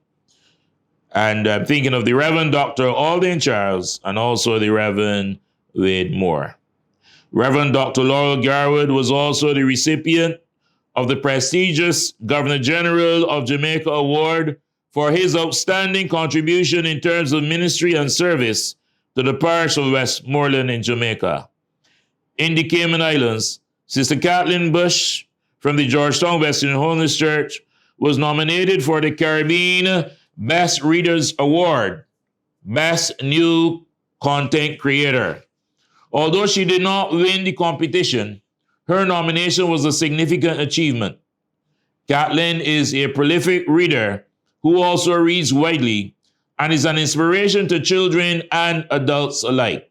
And I'm thinking of the Reverend Dr. Alden Charles and also the Reverend Wade Moore. Reverend Dr. Laurel Garwood was also the recipient of the prestigious Governor General of Jamaica Award for his outstanding contribution in terms of ministry and service to the parish of Westmoreland in Jamaica. In the Cayman Islands, Sister Kathleen Bush from the Georgetown Western Holiness Church was nominated for the Caribbean Best Readers Award, Best New Content Creator. Although she did not win the competition, her nomination was a significant achievement. Kathleen is a prolific reader who also reads widely and is an inspiration to children and adults alike.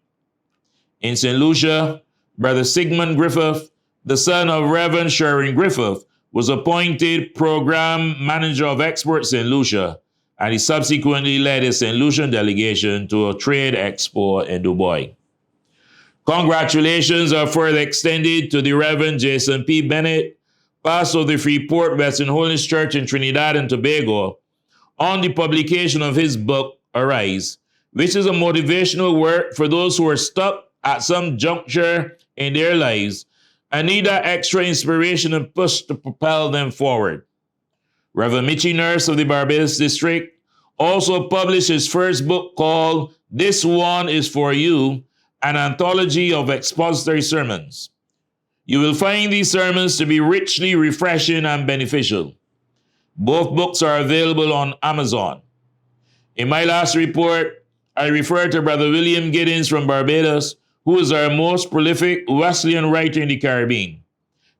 In St. Lucia, Brother Sigmund Griffith, the son of Reverend Sharon Griffith, was appointed Program Manager of Exports in Lucia, and he subsequently led a St. Lucian delegation to a trade expo in Dubai. Congratulations are further extended to the Reverend Jason P. Bennett, pastor of the Freeport Western Holiness Church in Trinidad and Tobago, on the publication of his book, Arise, which is a motivational work for those who are stuck at some juncture in their lives and need that extra inspiration and push to propel them forward. Reverend Mitchie Nurse of the Barbados District also published his first book called This One Is For You, an anthology of expository sermons. You will find these sermons to be richly refreshing and beneficial. Both books are available on Amazon. In my last report, I referred to Brother William Giddens from Barbados, who is our most prolific Wesleyan writer in the Caribbean.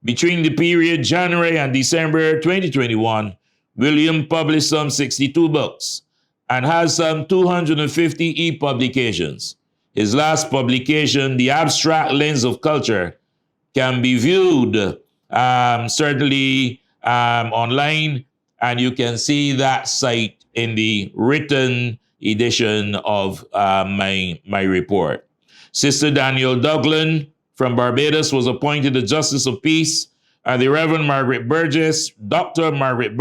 Between the period January and December 2021, William published some 62 books and has some 250 e-publications. His last publication, The Abstract Lens of Culture, can be viewed certainly online, and you can see that site in the written edition of my report. Sister Danielle Douglan from Barbados was appointed the Justice of Peace, and the Reverend Dr. Margaret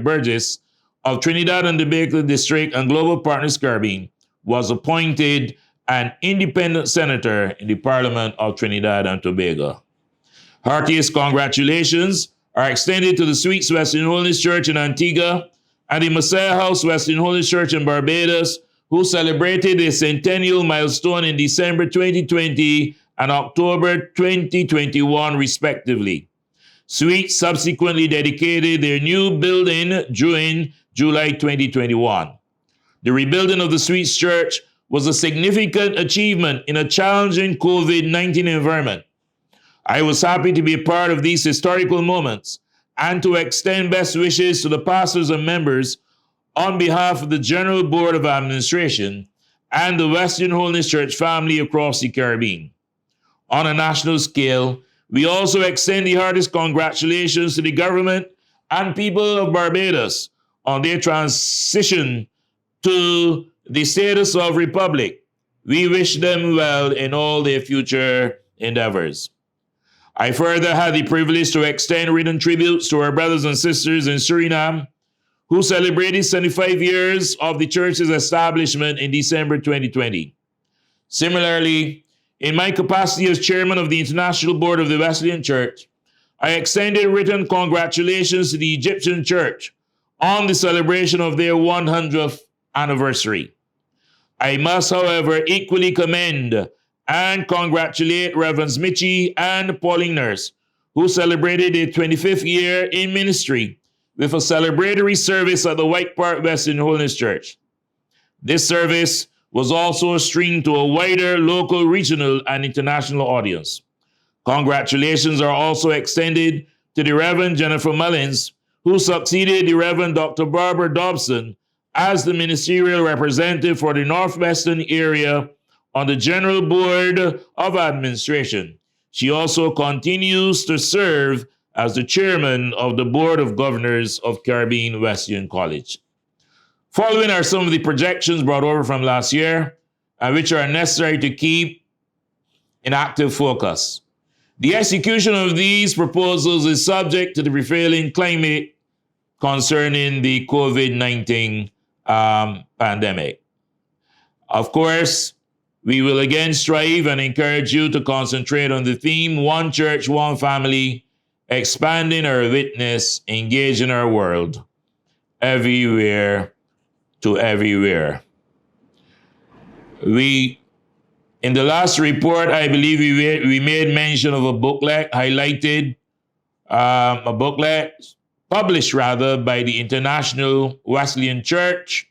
Burgess of Trinidad and Tobago District and Global Partners Caribbean was appointed an independent senator in the Parliament of Trinidad and Tobago. Heartiest congratulations are extended to the Sweets Wesleyan Holiness Church in Antigua and the Messiah House Wesleyan Holiness Church in Barbados, who celebrated a centennial milestone in December 2020 and October 2021, respectively. Sweets subsequently dedicated their new building during July 2021. The rebuilding of the Sweets Church was a significant achievement in a challenging COVID-19 environment. I was happy to be a part of these historical moments and to extend best wishes to the pastors and members on behalf of the General Board of Administration and the Wesleyan Holiness Church family across the Caribbean. On a national scale, we also extend the heartiest congratulations to the government and people of Barbados on their transition to the status of republic. We wish them well in all their future endeavors. I further had the privilege to extend written tributes to our brothers and sisters in Suriname who celebrated 75 years of the church's establishment in December 2020. Similarly, in my capacity as chairman of the International Board of the Wesleyan Church, I extended written congratulations to the Egyptian Church on the celebration of their 100th anniversary. I must, however, equally commend and congratulate Reverends Mitchie and Pauline Nurse, who celebrated their 25th year in ministry with a celebratory service at the White Park Wesleyan Holiness Church. This service was also streamed to a wider local, regional, and international audience. Congratulations are also extended to the Reverend Jennifer Mullins, who succeeded the Reverend Dr. Barbara Dobson as the ministerial representative for the Northwestern area on the General Board of Administration. She also continues to serve as the chairman of the Board of Governors of Caribbean Wesleyan College. Following are some of the projections brought over from last year, which are necessary to keep in active focus. The execution of these proposals is subject to the prevailing climate concerning the COVID-19 pandemic. Of course, we will again strive and encourage you to concentrate on the theme, One Church, One Family, expanding our witness, engaging our world, everywhere to everywhere. In the last report, I believe we made mention of a booklet highlighted, a booklet published rather by the International Wesleyan Church.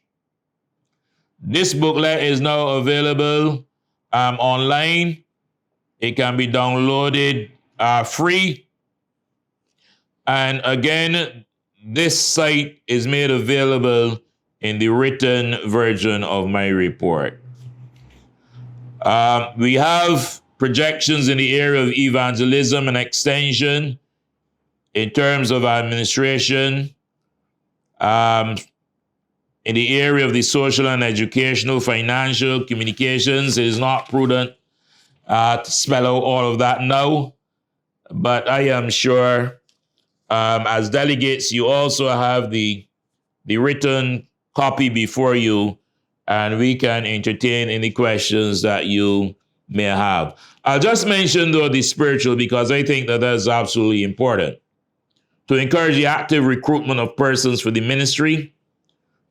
This booklet is now available online. It can be downloaded free. And again, this site is made available in the written version of my report. We have projections in the area of evangelism and extension in terms of administration, in the area of the social and educational, financial, communications. It is not prudent to spell out all of that now, but I am sure as delegates, you also have the written copy before you, and we can entertain any questions that you may have. I'll just mention, though, the spiritual, because I think that is absolutely important. To encourage the active recruitment of persons for the ministry,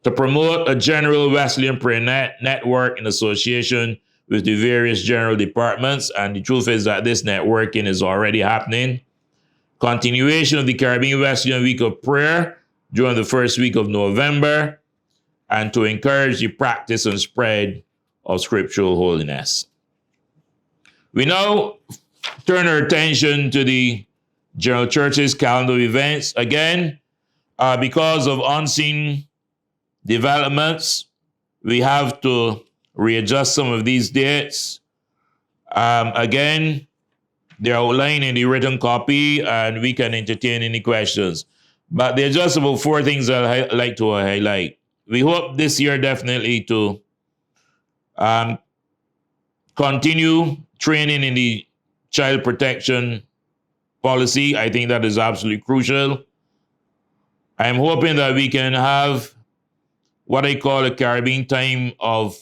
to promote a general Wesleyan prayer network in association with the various general departments, and the truth is that this networking is already happening. Continuation of the Caribbean Wesleyan Week of Prayer during the first week of November, and to encourage the practice and spread of scriptural holiness. We now turn our attention to the General Church's calendar events. Again, because of unseen developments, we have to readjust some of these dates. Again, they're outlined in the written copy, and we can entertain any questions. But there are just about 4 things I'd like to highlight. We hope this year definitely to continue training in the child protection policy. I think that is absolutely crucial. I'm hoping that we can have what I call a Caribbean time of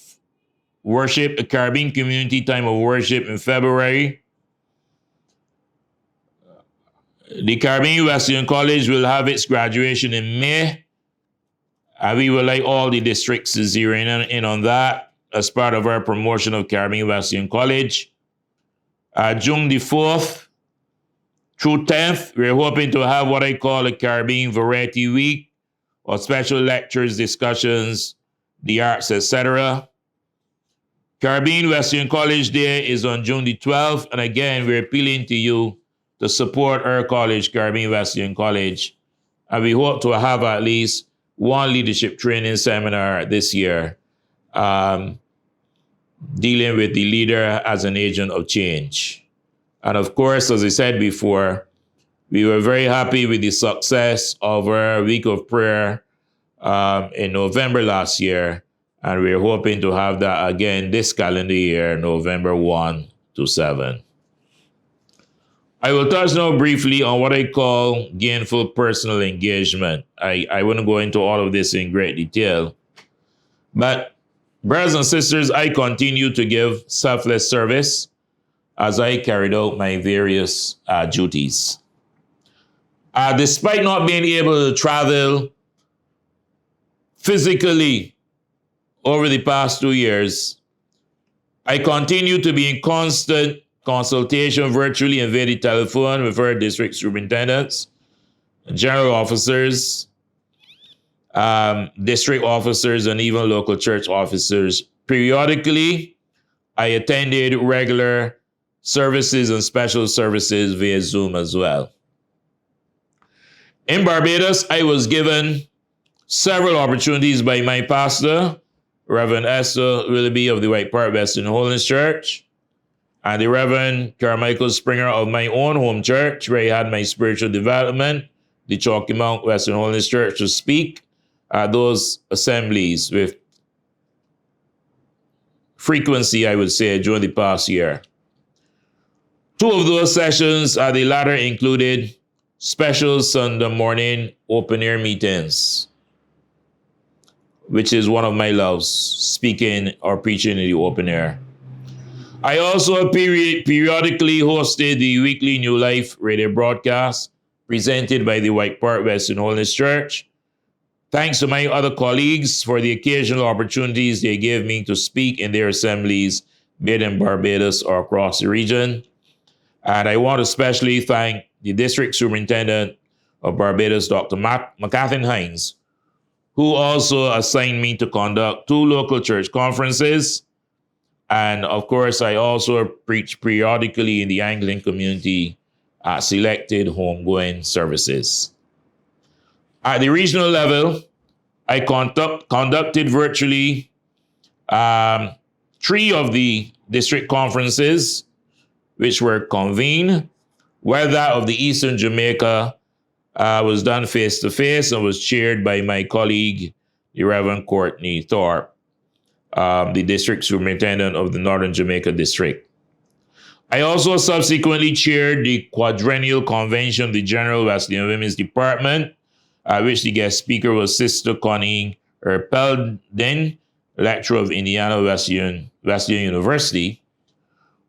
worship, a Caribbean community time of worship in February. The Caribbean Wesleyan College will have its graduation in May. And we would like all the districts to zero in on that as part of our promotion of Caribbean Wesleyan College. June the 4th through 10th, we're hoping to have what I call a Caribbean Variety Week, or special lectures, discussions, the arts, etc. Caribbean Wesleyan College Day is on June the 12th. And again, we're appealing to you to support our college, Caribbean Wesleyan College. And we hope to have at least one leadership training seminar this year, dealing with the leader as an agent of change. And of course, as I said before, we were very happy with the success of our week of prayer in November last year. And we're hoping to have that again this calendar year, November 1 to 7. I will touch now briefly on what I call gainful personal engagement. I wouldn't go into all of this in great detail. But brothers and sisters, I continue to give selfless service as I carried out my various duties. Despite not being able to travel physically over the past 2 years, I continue to be in constant consultation virtually and via the telephone with our district superintendents, general officers, district officers, and even local church officers. Periodically, I attended regular services and special services via Zoom as well. In Barbados, I was given several opportunities by my pastor, Reverend Esther Willoughby of the White Park Western Holiness Church, and the Reverend Carmichael Springer of my own home church, where I had my spiritual development, the Chalky Mount Western Holiness Church, to speak at those assemblies with frequency, I would say, during the past year. 2 of those sessions, the latter included special Sunday morning open-air meetings, which is one of my loves, speaking or preaching in the open air. I also periodically hosted the weekly New Life radio broadcast presented by the White Park Western Holiness Church. Thanks to my other colleagues for the occasional opportunities they gave me to speak in their assemblies, be it in Barbados or across the region. And I want to especially thank the District Superintendent of Barbados, Dr. McAthin Hinds, who also assigned me to conduct 2 local church conferences. And of course, I also preach periodically in the Anglican community at selected homegoing services. At the regional level, I conducted virtually 3 of the district conferences, which were convened, where that of the Eastern Jamaica was done face-to-face and was chaired by my colleague, the Reverend Courtney Thorpe, the district superintendent of the Northern Jamaica District. I also subsequently chaired the Quadrennial Convention of the General Wesleyan Women's Department, which the guest speaker was Sister Connie Erpeldin, lecturer of Indiana Wesleyan University,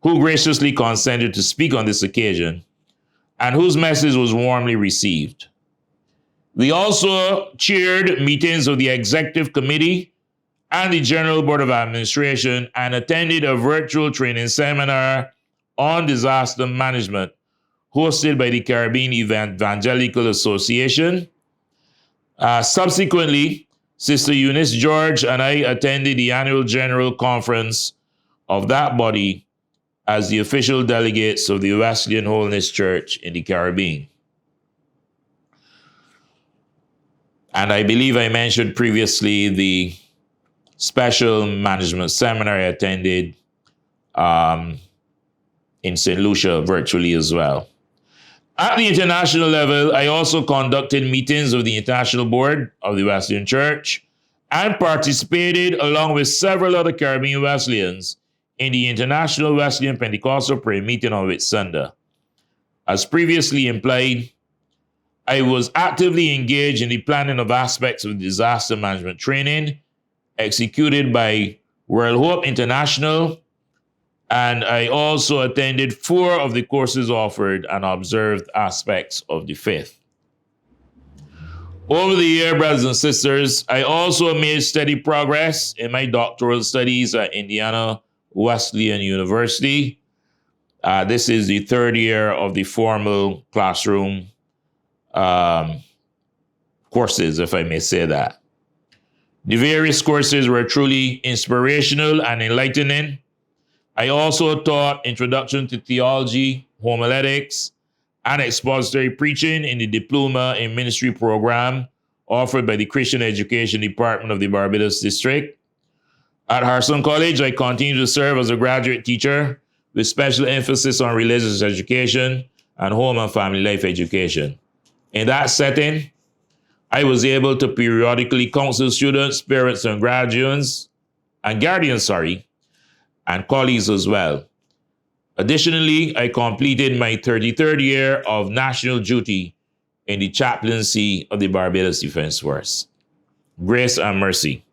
who graciously consented to speak on this occasion and whose message was warmly received. We also chaired meetings of the Executive Committee and the General Board of Administration and attended a virtual training seminar on disaster management hosted by the Caribbean Evangelical Association. Subsequently, Sister Eunice George and I attended the annual General Conference of that body as the official delegates of the Wesleyan Holiness Church in the Caribbean. And I believe I mentioned previously the special management seminar I attended in St. Lucia virtually as well. At the international level, I also conducted meetings of the International Board of the Wesleyan Church and participated along with several other Caribbean Wesleyans in the International Wesleyan Pentecostal Prayer Meeting on Whitsunday. As previously implied, I was actively engaged in the planning of aspects of disaster management training executed by World Hope International, and I also attended 4 of the courses offered and observed aspects of the faith. Over the year, brothers and sisters, I also made steady progress in my doctoral studies at Indiana Wesleyan University. This is the 3rd year of the formal classroom courses, if I may say that. The various courses were truly inspirational and enlightening. I also taught Introduction to Theology, Homiletics, and Expository Preaching in the Diploma in Ministry program offered by the Christian Education Department of the Barbados District. At Harrison College, I continue to serve as a graduate teacher with special emphasis on religious education and home and family life education. In that setting, I was able to periodically counsel students, parents, and guardians, and colleagues as well. Additionally, I completed my 33rd year of national duty in the chaplaincy of the Barbados Defense Force. Grace and mercy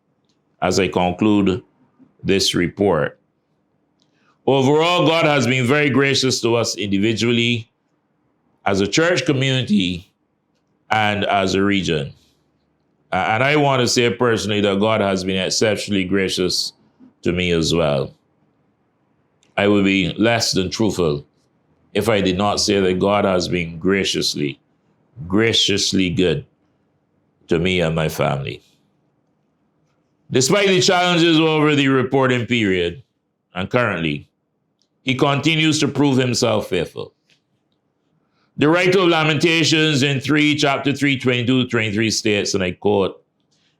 as I conclude this report. Overall, God has been very gracious to us individually, as a church community, and as a region. And I want to say personally that God has been exceptionally gracious to me as well. I would be less than truthful if I did not say that God has been graciously good to me and my family. Despite the challenges over the reporting period and currently, he continues to prove himself faithful. The writer of Lamentations in chapter 3, 22-23 states, and I quote,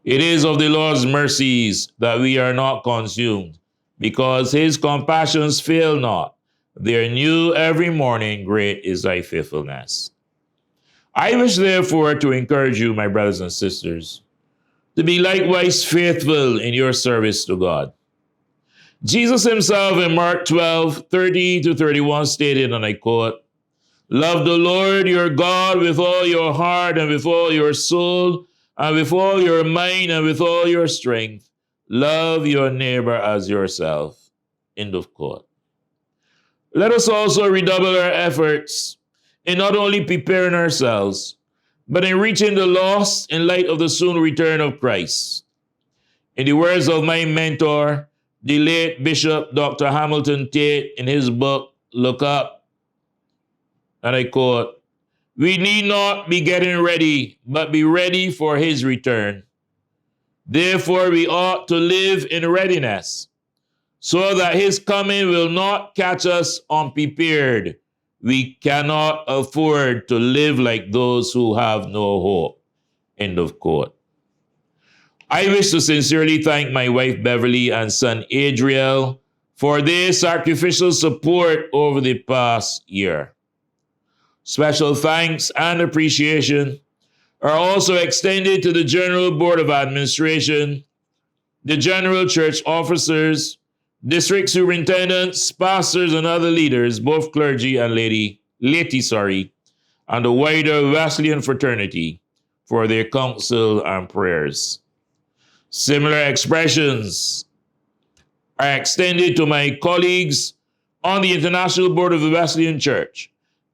"It is of the Lord's mercies that we are not consumed, because his compassions fail not. They are new every morning. Great is thy faithfulness." I wish, therefore, to encourage you, my brothers and sisters, to be likewise faithful in your service to God. Jesus himself in Mark 12:30-31 stated, and I quote, "Love the Lord your God with all your heart and with all your soul and with all your mind and with all your strength. Love your neighbor as yourself." End of quote. Let us also redouble our efforts in not only preparing ourselves, but in reaching the lost in light of the soon return of Christ. In the words of my mentor, the late Bishop Dr. Hamilton Tate, in his book, Look Up, and I quote, "We need not be getting ready, but be ready for his return. Therefore, we ought to live in readiness, so that his coming will not catch us unprepared. We cannot afford to live like those who have no hope." End of quote. I wish to sincerely thank my wife Beverly and son Adriel for their sacrificial support over the past year. Special thanks and appreciation are also extended to the General Board of Administration, the General Church officers, district superintendents, pastors, and other leaders, both clergy and laity, and the wider Wesleyan fraternity for their counsel and prayers. Similar expressions are extended to my colleagues on the International Board of the Wesleyan Church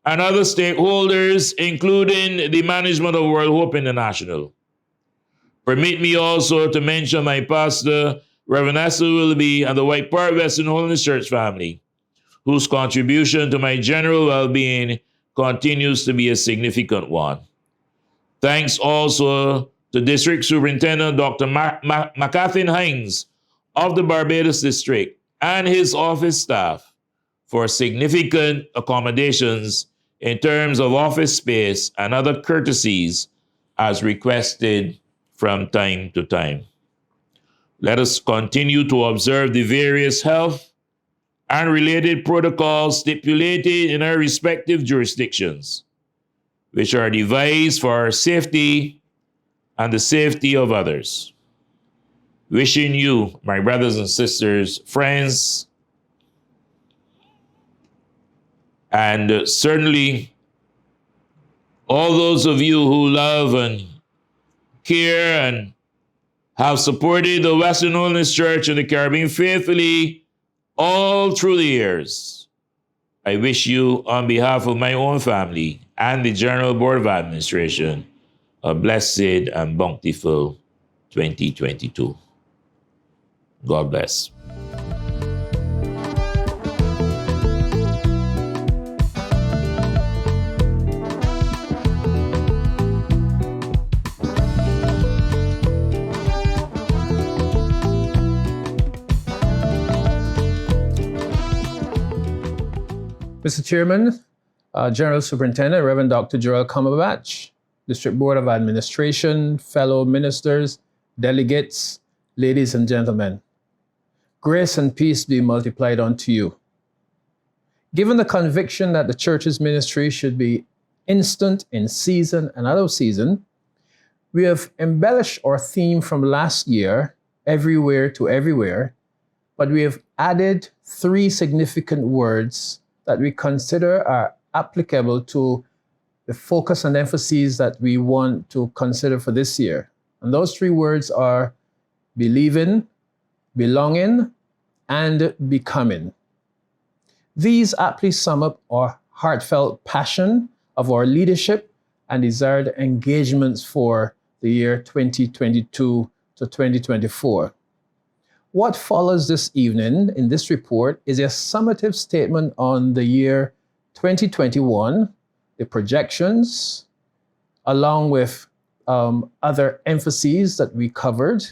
and other stakeholders, including the management of World Hope International. Permit me also to mention my pastor, Reverend Esther Willoughby, and the White Park Western Holiness Church family, whose contribution to my general well-being continues to be a significant one. Thanks also to District Superintendent Dr. McAthin Hinds of the Barbados District and his office staff for significant accommodations in terms of office space and other courtesies as requested from time to time. Let us continue to observe the various health and related protocols stipulated in our respective jurisdictions, which are devised for our safety and the safety of others. Wishing you, my brothers and sisters, friends, and certainly all those of you who love and care and have supported the Western Holiness Church in the Caribbean faithfully all through the years. I wish you, on behalf of my own family and the General Board of Administration, a blessed and bountiful 2022. God bless. Mr. Chairman, General Superintendent, Reverend Dr. Joel Cumberbatch, District Board of Administration, fellow ministers, delegates, ladies and gentlemen, grace and peace be multiplied unto you. Given the conviction that the church's ministry should be instant in season and out of season, we have embellished our theme from last year, everywhere to everywhere, but we have added 3 significant words that we consider are applicable to the focus and emphases that we want to consider for this year. And those 3 words are believing, belonging, and becoming. These aptly sum up our heartfelt passion of our leadership and desired engagements for the year 2022 to 2024. What follows this evening in this report is a summative statement on the year 2021, the projections, along with other emphases that we covered.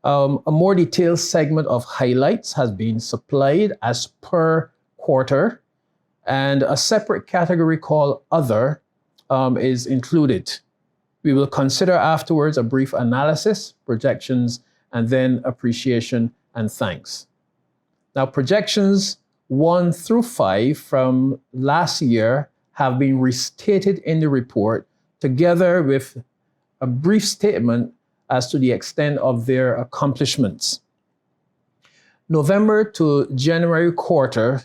A more detailed segment of highlights has been supplied as per quarter, and a separate category called Other is included. We will consider afterwards a brief analysis, projections, and then appreciation and thanks. Now, projections 1 through 5 from last year have been restated in the report, together with a brief statement as to the extent of their accomplishments. November to January quarter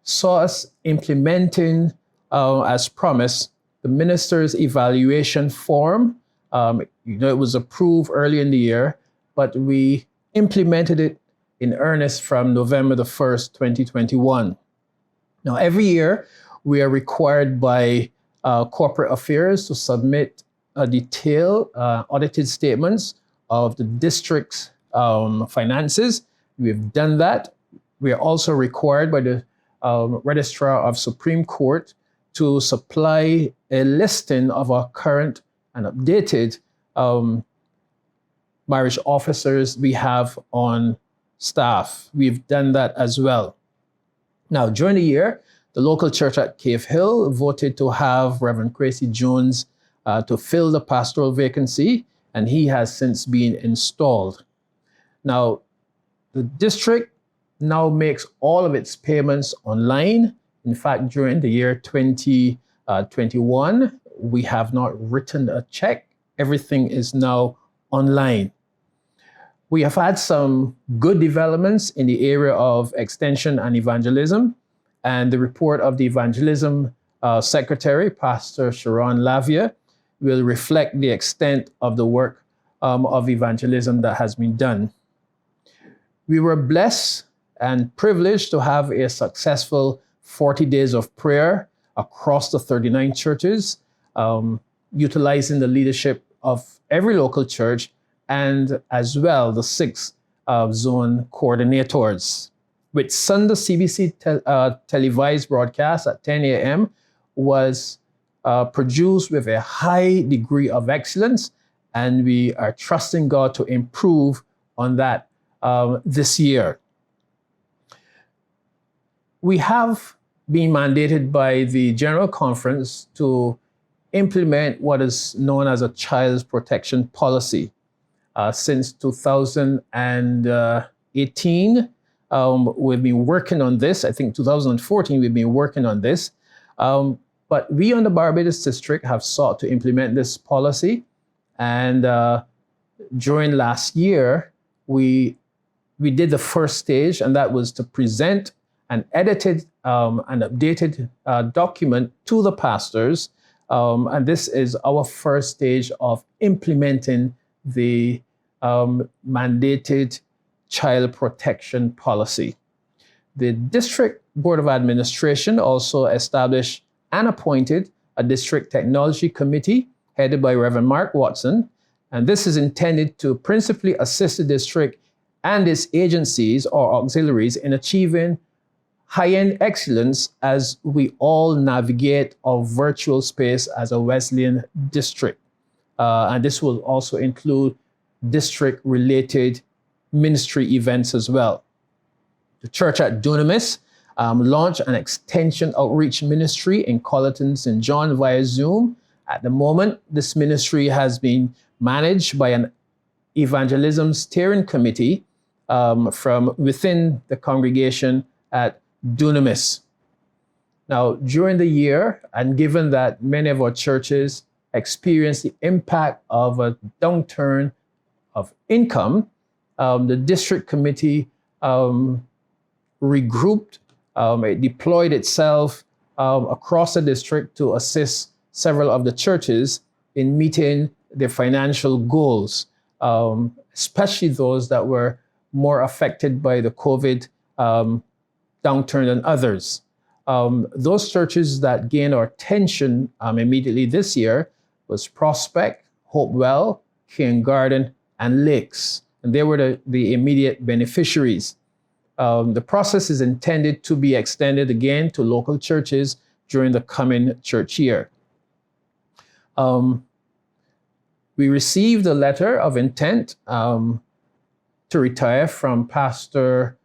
saw us implementing, as promised, the minister's evaluation form. It was approved early in the year, but we implemented it in earnest from November the 1st, 2021. Now, every year, we are required by corporate affairs to submit a detailed audited statements of the district's finances. We've done that. We are also required by the Registrar of Supreme Court to supply a listing of our current and updated marriage officers we have on staff. We've done that as well. Now, during the year, the local church at Cave Hill voted to have Reverend Francine Jones to fill the pastoral vacancy, and he has since been installed. Now, the district now makes all of its payments online. In fact, during the year 2021, we have not written a check. Everything is now online. We have had some good developments in the area of extension and evangelism, and the report of the evangelism secretary, Pastor Sharon Lavia, will reflect the extent of the work of evangelism that has been done. We were blessed and privileged to have a successful 40 days of prayer across the 39 churches, utilizing the leadership of every local church and as well the 6 zone coordinators. With Sunday CBC televised broadcast at 10 a.m. was produced with a high degree of excellence, and we are trusting God to improve on that this year. we have been mandated by the General Conference to implement what is known as a child protection policy. Since 2018, we've been working on this. I think 2014, we've been working on this. But we on the Barbados District have sought to implement this policy. And during last year, we did the first stage, and that was to present an edited and updated document to the pastors. And this is our first stage of implementing the mandated child protection policy. The District Board of Administration also established and appointed a District Technology Committee headed by Reverend Mark Watson. And this is intended to principally assist the district and its agencies or auxiliaries in achieving high-end excellence as we all navigate our virtual space as a Wesleyan district. And this will also include district-related ministry events as well. The church at Dunamis launched an extension outreach ministry in Colleton, St. John via Zoom. At the moment, this ministry has been managed by an evangelism steering committee from within the congregation at Dunamis. Now, during the year, and given that many of our churches experienced the impact of a downturn of income, the district committee regrouped. It deployed itself across the district to assist several of the churches in meeting their financial goals, especially those that were more affected by the COVID downturn than others. Those churches that gained our attention immediately this year was Prospect, Hopewell, King Garden, and Lakes. And they were the immediate beneficiaries. The process is intended to be extended again to local churches during the coming church year. We received a letter of intent to retire from Pastor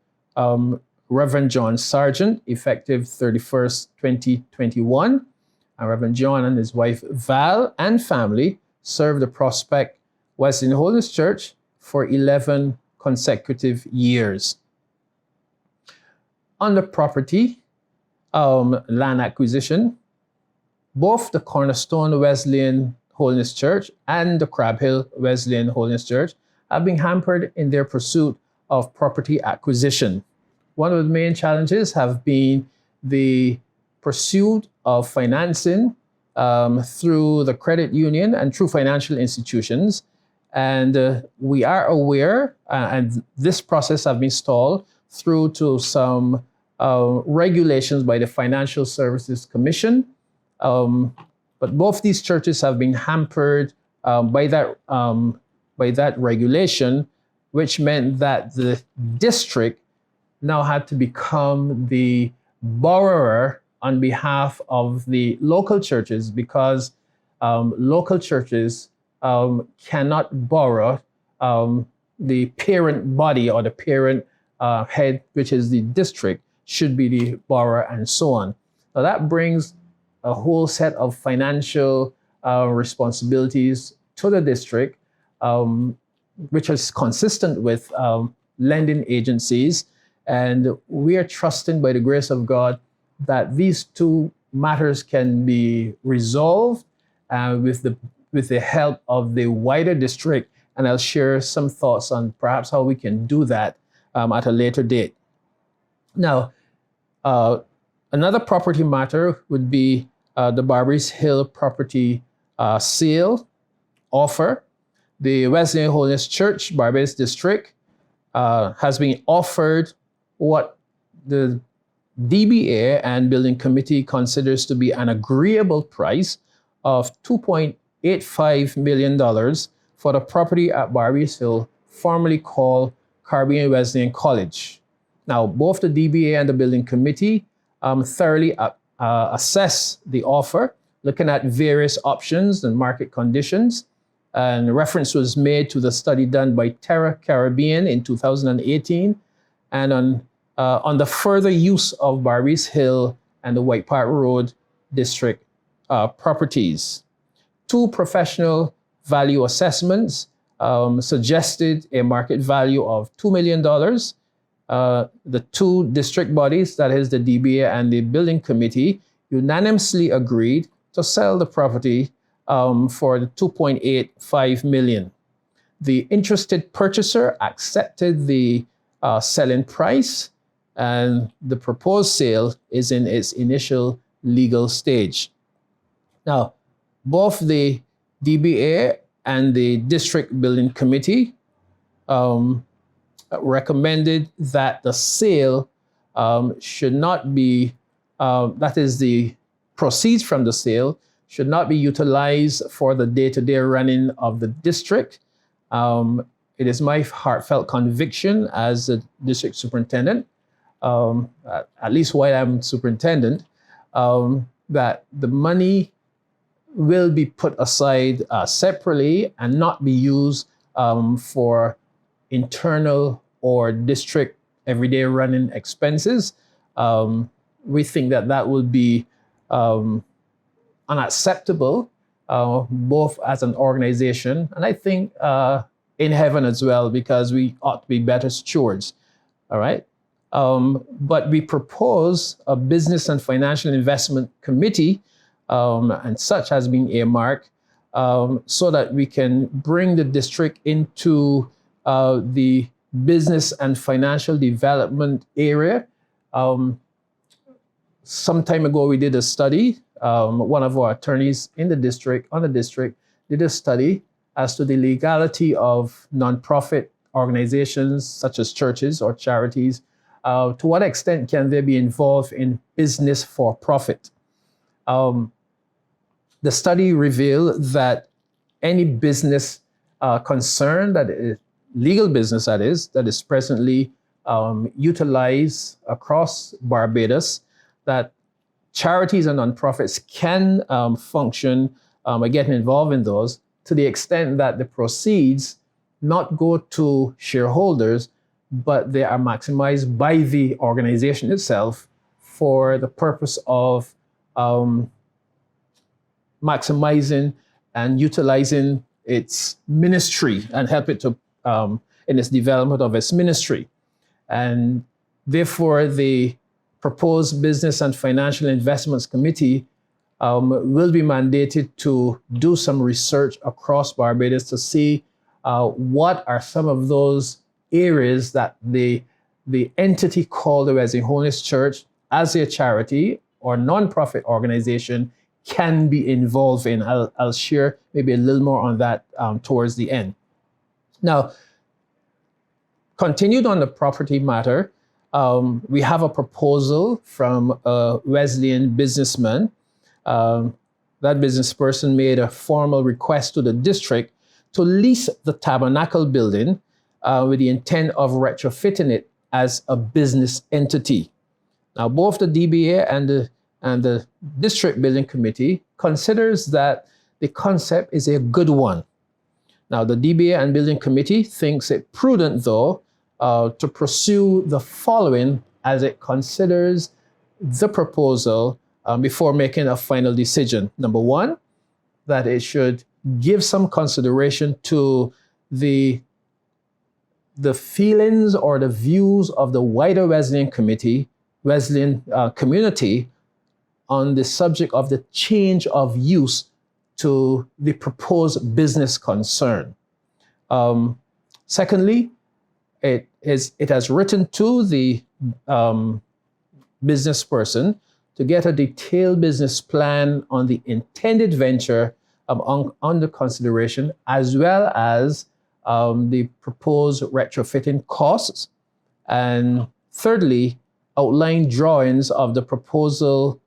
Reverend John Sargent, effective 31st, 2021. And Reverend John and his wife Val and family served the Prospect Wesleyan Holiness Church for 11 consecutive years. On the property, land acquisition, both the Cornerstone Wesleyan Holiness Church and the Crab Hill Wesleyan Holiness Church have been hampered in their pursuit of property acquisition. One of the main challenges have been the pursuit of financing through the credit union and through financial institutions. And we are aware, and this process has been stalled through to some regulations by the Financial Services Commission. But both these churches have been hampered by that regulation, which meant that the district now had to become the borrower on behalf of the local churches, because local churches cannot borrow the parent body or the parent head, which is the district, should be the borrower, and so on. Now that brings a whole set of financial responsibilities to the district, which is consistent with lending agencies. And we are trusting by the grace of God that these two matters can be resolved with the help of the wider district. And I'll share some thoughts on perhaps how we can do that at a later date. Now, another property matter would be the Barbers Hill property sale offer. The Wesleyan Holiness Church, Barbados District, has been offered what the DBA and Building Committee considers to be an agreeable price of $2.85 million for the property at Barbers Hill, formerly called Caribbean Wesleyan College. Now, both the DBA and the Building Committee thoroughly assess the offer, looking at various options and market conditions. And reference was made to the study done by Terra Caribbean in 2018 and on on the further use of Barbados Hill and the White Park Road district properties. 2 professional value assessments suggested a market value of $2 million. The 2 district bodies, that is the DBA and the building committee, unanimously agreed to sell the property for the $2.85 million. The interested purchaser accepted the selling price, and the proposed sale is in its initial legal stage. Now, both the DBA and the district building committee recommended that the sale should not be, that is, the proceeds from the sale should not be utilized for the day-to-day running of the district. It is my heartfelt conviction as the district superintendent, at least while I'm superintendent, that the money will be put aside separately and not be used for internal or district everyday running expenses. We think that that will be unacceptable, both as an organization and I think in heaven as well, because we ought to be better stewards. All right. But we propose a business and financial investment committee, and such has been earmarked, so that we can bring the district into the business and financial development area. Some time ago, we did a study. One of our attorneys on the district did a study as to the legality of nonprofit organizations such as churches or charities. To what extent can they be involved in business for profit? The study revealed that any business concern, that is legal business, that is presently utilized across Barbados, that charities and nonprofits can function by getting involved in those, to the extent that the proceeds not go to shareholders, but they are maximized by the organization itself for the purpose of maximizing and utilizing its ministry and help it to in its development of its ministry. And therefore, the proposed Business and Financial Investments Committee will be mandated to do some research across Barbados to see what are some of those areas that the entity called the Wesleyan Holiness Church as a charity or nonprofit organization can be involved in. I'll share maybe a little more on that towards the end. Now, continued on the property matter, we have a proposal from a Wesleyan businessman. That business person made a formal request to the district to lease the Tabernacle building with the intent of retrofitting it as a business entity. Now, both the DBA and the district building committee considers that the concept is a good one. Now, the DBA and building committee thinks it prudent, though, to pursue the following as it considers the proposal before making a final decision. Number one, that it should give some consideration to the feelings or the views of the wider Wesleyan community on the subject of the change of use to the proposed business concern. Secondly, it has written to the business person to get a detailed business plan on the intended venture under consideration, as well as the proposed retrofitting costs. And thirdly, outline drawings of the proposed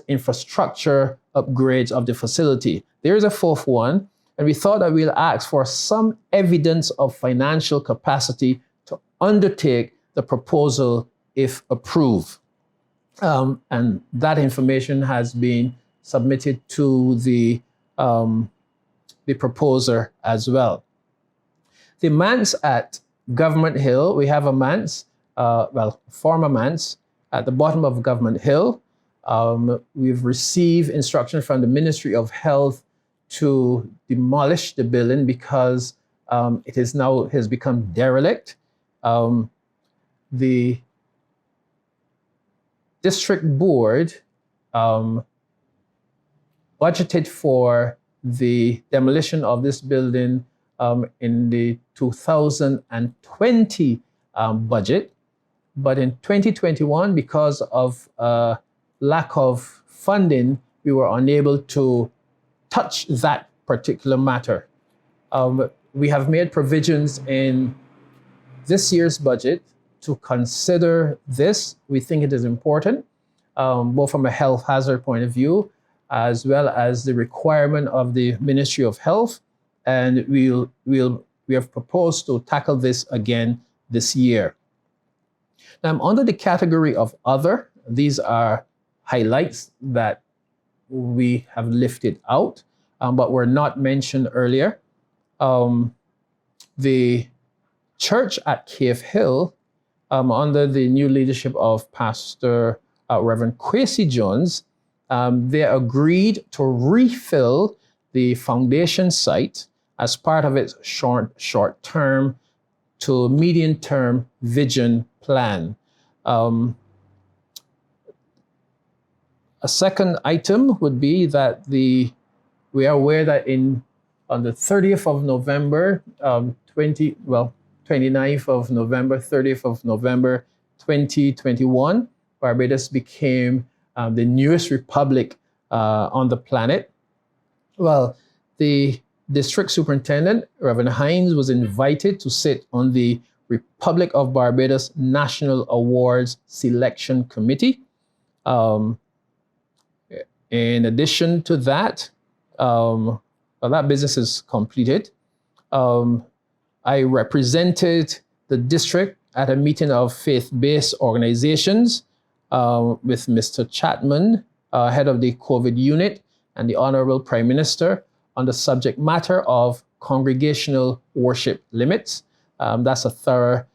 infrastructure upgrades of the facility. There is a fourth one, and we thought that we'll ask for some evidence of financial capacity to undertake the proposal if approved. And that information has been submitted to the proposer as well. The manse at Government Hill, we have a manse former manse at the bottom of Government Hill. We've received instruction from the Ministry of Health to demolish the building because it is now has become derelict. The district board budgeted for the demolition of this building in the 2020 budget, but in 2021, because of lack of funding, we were unable to touch that particular matter. We have made provisions in this year's budget to consider this. We think it is important, both from a health hazard point of view, as well as the requirement of the Ministry of Health. And we have proposed to tackle this again this year. Now, under the category of other, these are highlights that we have lifted out, but were not mentioned earlier. The church at Cave Hill, under the new leadership of Pastor Reverend Quincy Jones, they agreed to refill the foundation site as part of its short-term to medium-term vision plan. A second item would be that we are aware that on the 30th of November, 29th of November, 30th of November, 2021, Barbados became the newest republic on the planet. Well, the district superintendent, Reverend Hinds, was invited to sit on the Republic of Barbados National Awards Selection Committee. In addition to that, that business is completed. I represented the district at a meeting of faith-based organizations with Mr. Chapman, head of the COVID unit, and the Honorable Prime Minister on the subject matter of congregational worship limits. That's a thorough,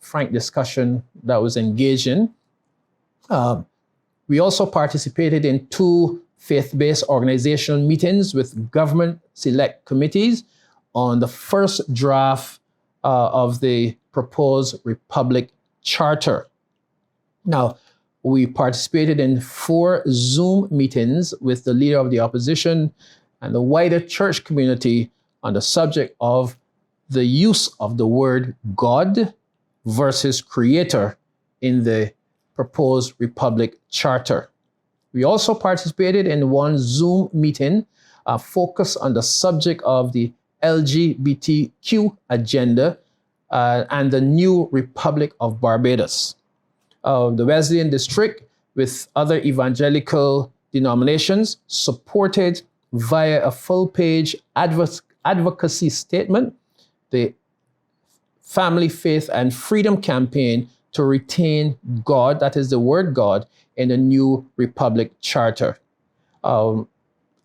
frank discussion that was engaged in. We also participated in 2 faith-based organizational meetings with government select committees on the first draft of the proposed Republic Charter. Now, we participated in 4 Zoom meetings with the leader of the opposition and the wider church community on the subject of the use of the word God versus Creator in the proposed Republic Charter. We also participated in 1 Zoom meeting focused on the subject of the LGBTQ agenda and the new Republic of Barbados. The Wesleyan district, with other evangelical denominations, supported via a full-page advocacy statement the Family, Faith, and Freedom campaign to retain God, that is the word God, in the new Republic Charter.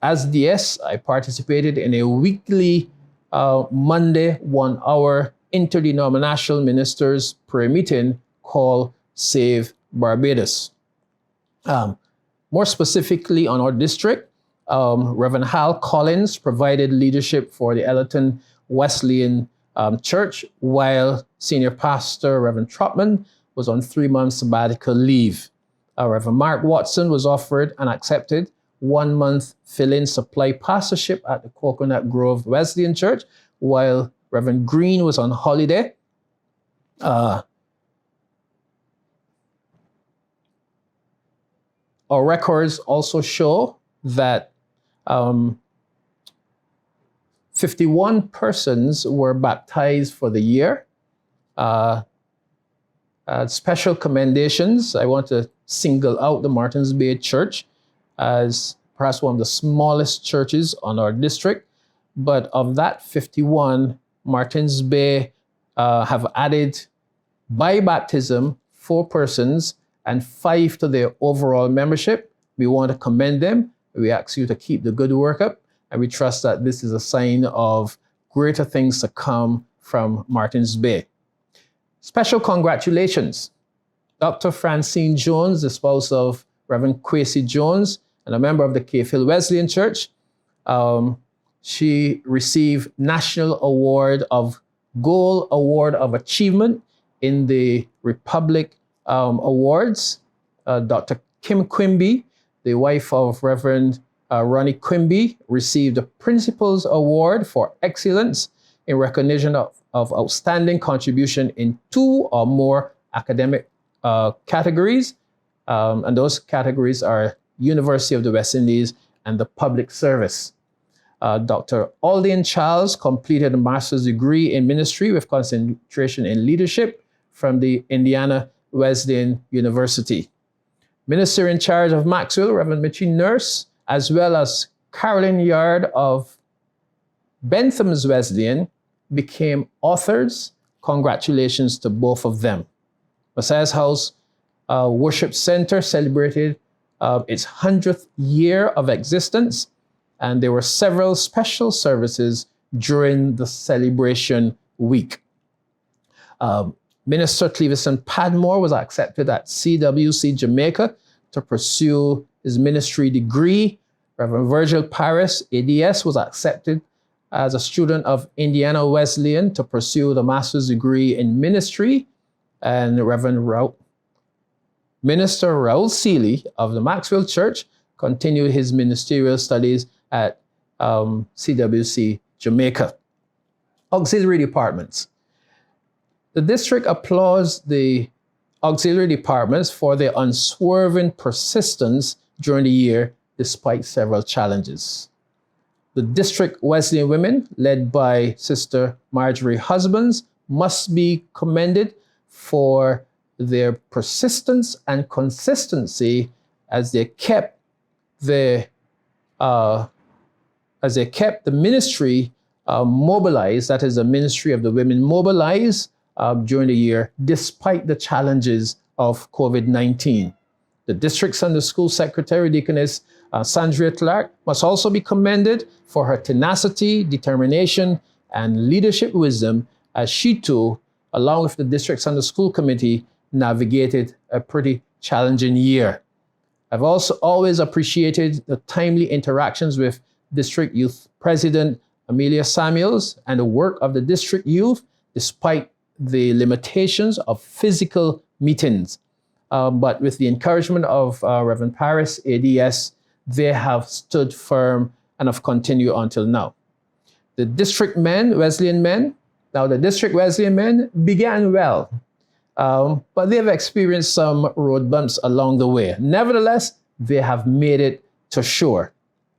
As DS, I participated in a weekly Monday 1-hour interdenominational ministers prayer meeting called Save Barbados. More specifically on our district, Reverend Hal Collins provided leadership for the Ellerton Wesleyan Church, while Senior Pastor Reverend Trotman was on 3-month sabbatical leave. Reverend Mark Watson was offered and accepted 1-month fill-in supply pastorship at the Coconut Grove Wesleyan Church, while Reverend Green was on holiday. Our records also show that 51 persons were baptized for the year. Special commendations. I want to single out the Martins Bay Church as perhaps one of the smallest churches on our district. But of that 51, Martins Bay have added by baptism 4 persons and 5 to their overall membership. We want to commend them. We ask you to keep the good work up, and we trust that this is a sign of greater things to come from Martins Bay. Special congratulations. Dr. Francine Jones, the spouse of Reverend Quasi Jones and a member of the Gainful Wesleyan Church, she received National Gold Award of Achievement in the Republic Awards. Dr. Kim Quimby, the wife of Reverend Ronnie Quimby, received the Principal's Award for Excellence in recognition of outstanding contribution in 2 or more academic categories. And those categories are University of the West Indies and the Public Service. Dr. Alden Charles completed a master's degree in ministry with concentration in leadership from the Indiana Wesleyan University. Minister in charge of Maxwell, Reverend Mitchie Nurse, as well as Carolyn Yard of Bentham's Wesleyan, became authors. Congratulations to both of them. Messiah's House Worship Center celebrated its 100th year of existence, and there were several special services during the celebration week. Minister Cleveson Padmore was accepted at CWC Jamaica to pursue his ministry degree. Reverend Virgil Paris, ADS, was accepted as a student of Indiana Wesleyan to pursue the master's degree in ministry. And Minister Raul Seeley of the Maxwell Church continued his ministerial studies at CWC Jamaica. Auxiliary departments. The district applauds the auxiliary departments for their unswerving persistence during the year despite several challenges. The district Wesleyan women, led by Sister Marjorie Husbands, must be commended for their persistence and consistency as they kept the ministry mobilized, that is the ministry of the women mobilized during the year, despite the challenges of COVID-19. The district Sunday School Secretary, Deaconess Sandria Clark, must also be commended for her tenacity, determination, and leadership wisdom as she too, along with the district Sunday School Committee, navigated a pretty challenging year. I've also always appreciated the timely interactions with District Youth President Amelia Samuels and the work of the district youth, despite the limitations of physical meetings. But with the encouragement of Reverend Paris, ADS, they have stood firm and have continued until now. The district men, Wesleyan men, now the district Wesleyan men began well, but they've experienced some road bumps along the way. Nevertheless, they have made it to shore.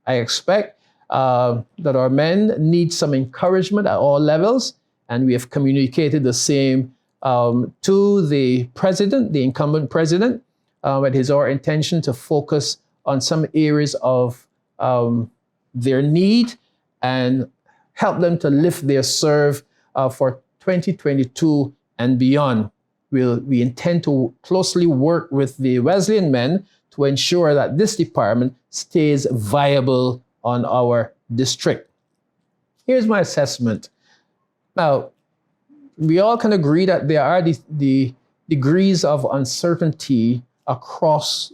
I expect that our men need some encouragement at all levels, and we have communicated the same to the president, the incumbent president. It is our intention to focus on some areas of their need and help them to lift their serve for 2022 and beyond. We intend to closely work with the Wesleyan men to ensure that this department stays viable on our district. Here's my assessment. Now, we all can agree that there are the degrees of uncertainty across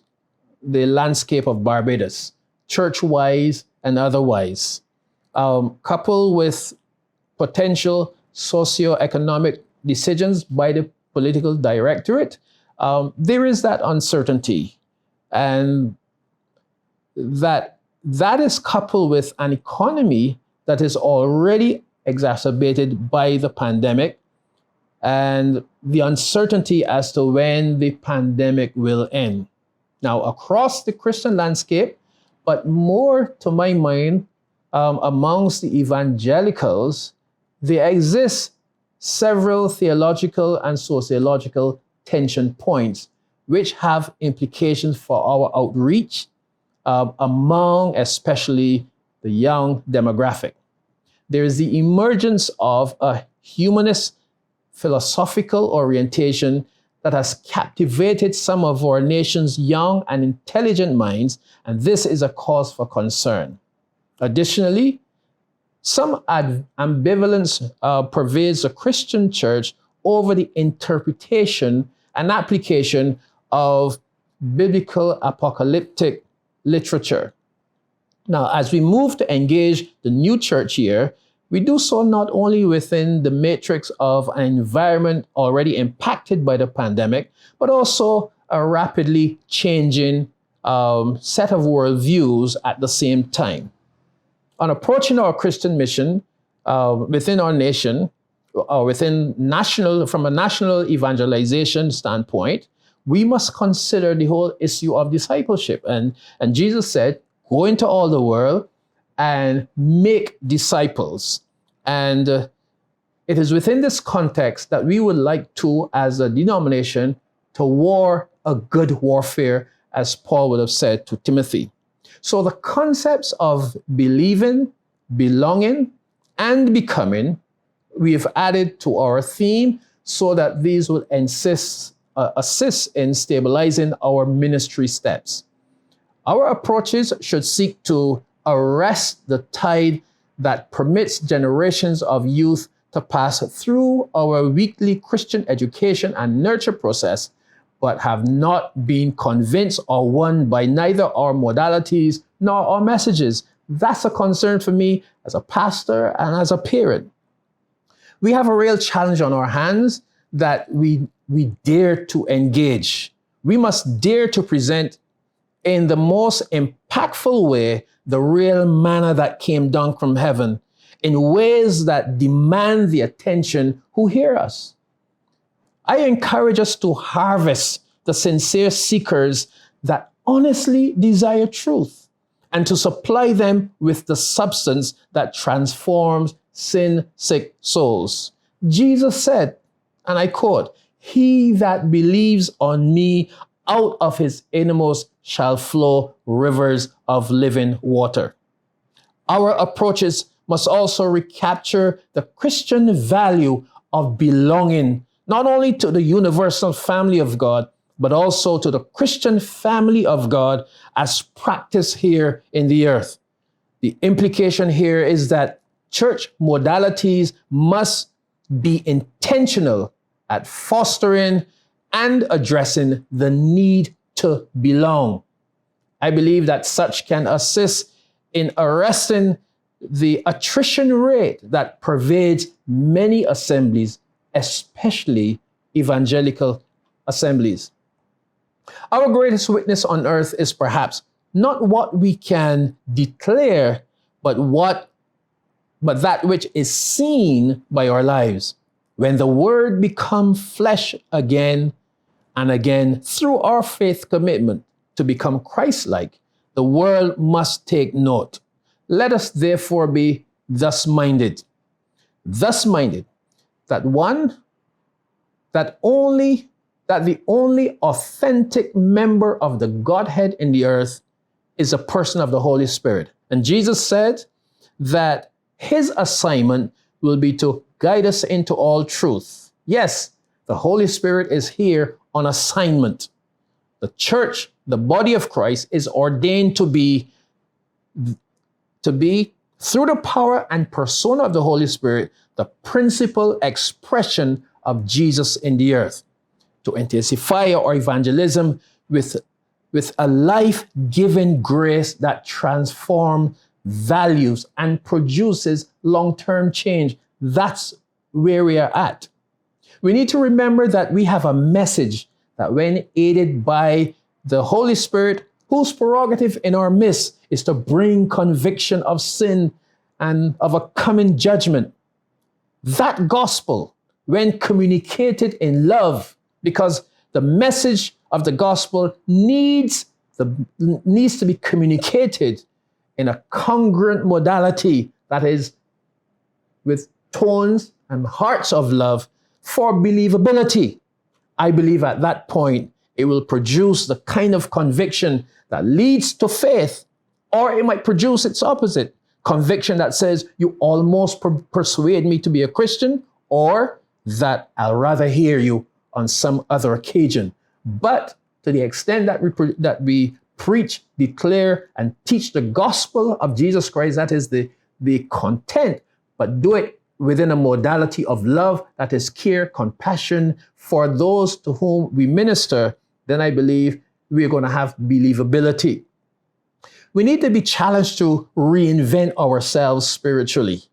the landscape of Barbados, church-wise and otherwise. Coupled with potential socio-economic decisions by the political directorate, there is that uncertainty. And that is coupled with an economy that is already exacerbated by the pandemic and the uncertainty as to when the pandemic will end. Now, across the Christian landscape, but more to my mind, amongst the evangelicals, there exist several theological and sociological tension points, which have implications for our outreach among especially the young demographic. There is the emergence of a humanist philosophical orientation that has captivated some of our nation's young and intelligent minds, and this is a cause for concern. Additionally, some ambivalence pervades the Christian church over the interpretation and application of biblical apocalyptic literature. Now, as we move to engage the new church year, we do so not only within the matrix of an environment already impacted by the pandemic, but also a rapidly changing set of worldviews at the same time. On approaching our Christian mission within our nation, or from a national evangelization standpoint, we must consider the whole issue of discipleship. And Jesus said, go into all the world and make disciples. And it is within this context that we would like to, as a denomination, to war a good warfare, as Paul would have said to Timothy. So the concepts of believing, belonging, and becoming, we have added to our theme so that these will assist in stabilizing our ministry steps. Our approaches should seek to arrest the tide that permits generations of youth to pass through our weekly Christian education and nurture process, but have not been convinced or won by neither our modalities nor our messages. That's a concern for me as a pastor and as a parent. We have a real challenge on our hands that we dare to engage. We must dare to present in the most impactful way the real manna that came down from heaven in ways that demand the attention who hear us. I encourage us to harvest the sincere seekers that honestly desire truth and to supply them with the substance that transforms sin-sick souls. Jesus said, and I quote, "He that believes on me, out of his innermost shall flow rivers of living water." Our approaches must also recapture the Christian value of belonging, not only to the universal family of God, but also to the Christian family of God as practiced here in the earth. The implication here is that church modalities must be intentional at fostering and addressing the need to belong. I believe that such can assist in arresting the attrition rate that pervades many assemblies, especially evangelical assemblies. Our greatest witness on earth is perhaps not what we can declare, but that which is seen by our lives. When the word becomes flesh again and again through our faith commitment to become Christ-like, the world must take note. Let us therefore be thus minded that the only authentic member of the Godhead in the earth is a person of the Holy Spirit. And Jesus said that his assignment will be to guide us into all truth. Yes, the Holy Spirit is here on assignment. The church, the body of Christ, is ordained to be through the power and persona of the Holy Spirit, the principal expression of Jesus in the earth, to intensify our evangelism with a life-giving grace that transforms values and produces long-term change. That's where we are at. We need to remember that we have a message that, when aided by the Holy Spirit, whose prerogative in our midst is to bring conviction of sin and of a coming judgment. That gospel, when communicated in love, because the message of the gospel needs to be communicated in a congruent modality, that is, with tones and hearts of love for believability. I believe at that point, it will produce the kind of conviction that leads to faith, or it might produce its opposite, conviction that says, you almost persuade me to be a Christian, or that I'll rather hear you on some other occasion. But to the extent that we preach, declare, and teach the gospel of Jesus Christ, that is the content, but do it within a modality of love that is care, compassion for those to whom we minister, then I believe we're going to have believability. We need to be challenged to reinvent ourselves spiritually.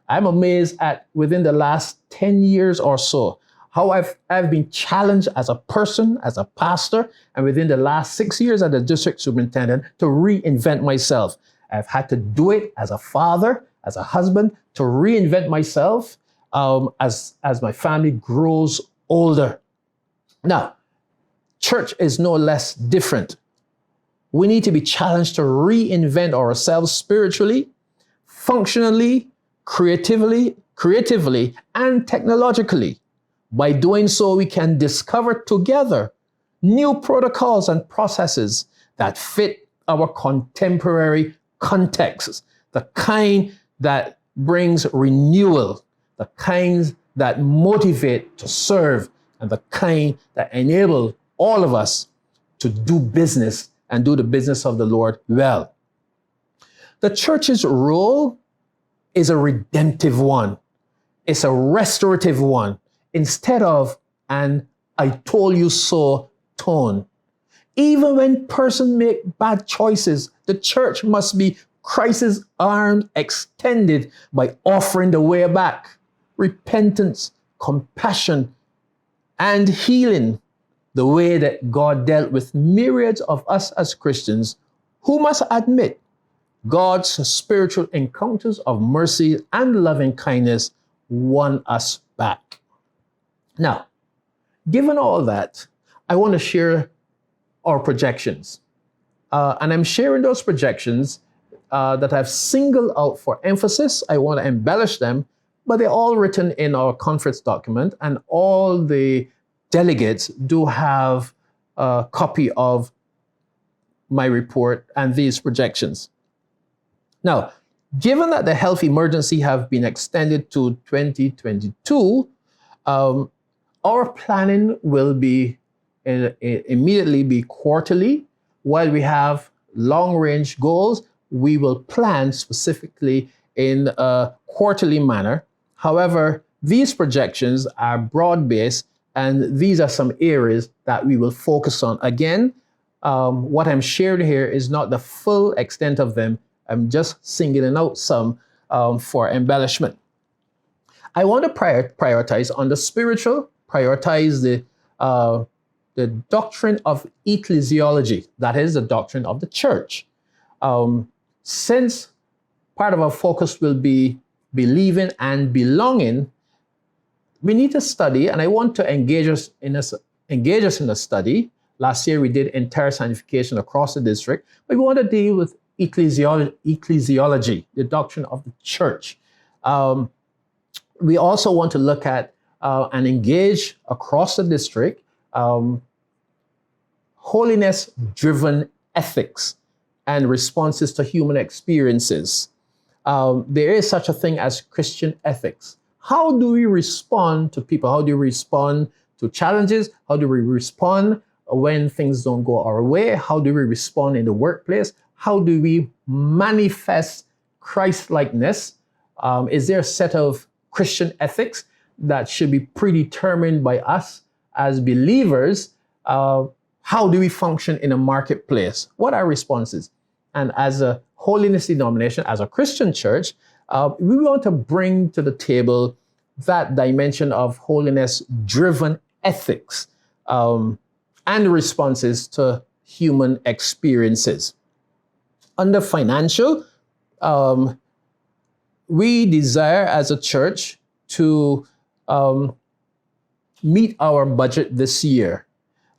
I'm amazed at within the last 10 years or so, how I've been challenged as a person, as a pastor, and within the last 6 years as a district superintendent to reinvent myself. I've had to do it as a father, as a husband, to reinvent myself as my family grows older. Now, church is no less different. We need to be challenged to reinvent ourselves spiritually, functionally, creatively, and technologically. By doing so, we can discover together new protocols and processes that fit our contemporary context, the kind that brings renewal, the kinds that motivate to serve, and the kind that enable all of us to do business and do the business of the Lord well. The church's role is a redemptive one. It's a restorative one, instead of an "I told you so" tone. Even when persons make bad choices, the church must be Christ's arms extended by offering the way back, repentance, compassion, and healing, the way that God dealt with myriads of us as Christians who must admit God's spiritual encounters of mercy and loving kindness won us back. Now, given all that, I want to share our projections. And I'm sharing those projections that I've singled out for emphasis. I want to embellish them, but they're all written in our conference document, and all the delegates do have a copy of my report and these projections. Now, given that the health emergency have been extended to 2022, our planning will be immediately be quarterly. While we have long-range goals, we will plan specifically in a quarterly manner. However, these projections are broad-based, and these are some areas that we will focus on. Again, what I'm sharing here is not the full extent of them. I'm just singling out some for embellishment. I want to prioritize on the spiritual, prioritize the doctrine of ecclesiology, that is the doctrine of the church. Since part of our focus will be believing and belonging, we need to study, and I want to engage us in a study. Last year we did entire sanctification across the district, but we want to deal with ecclesiology, the doctrine of the church. We also want to look at and engage across the district holiness-driven ethics and responses to human experiences. There is such a thing as Christian ethics. How do we respond to people? How do we respond to challenges? How do we respond when things don't go our way? How do we respond in the workplace? How do we manifest Christ-likeness? Is there a set of Christian ethics that should be predetermined by us as believers? How do we function in a marketplace? What are responses? And as a holiness denomination, as a Christian church, we want to bring to the table that dimension of holiness-driven ethics and responses to human experiences. Under financial, we desire as a church to meet our budget this year.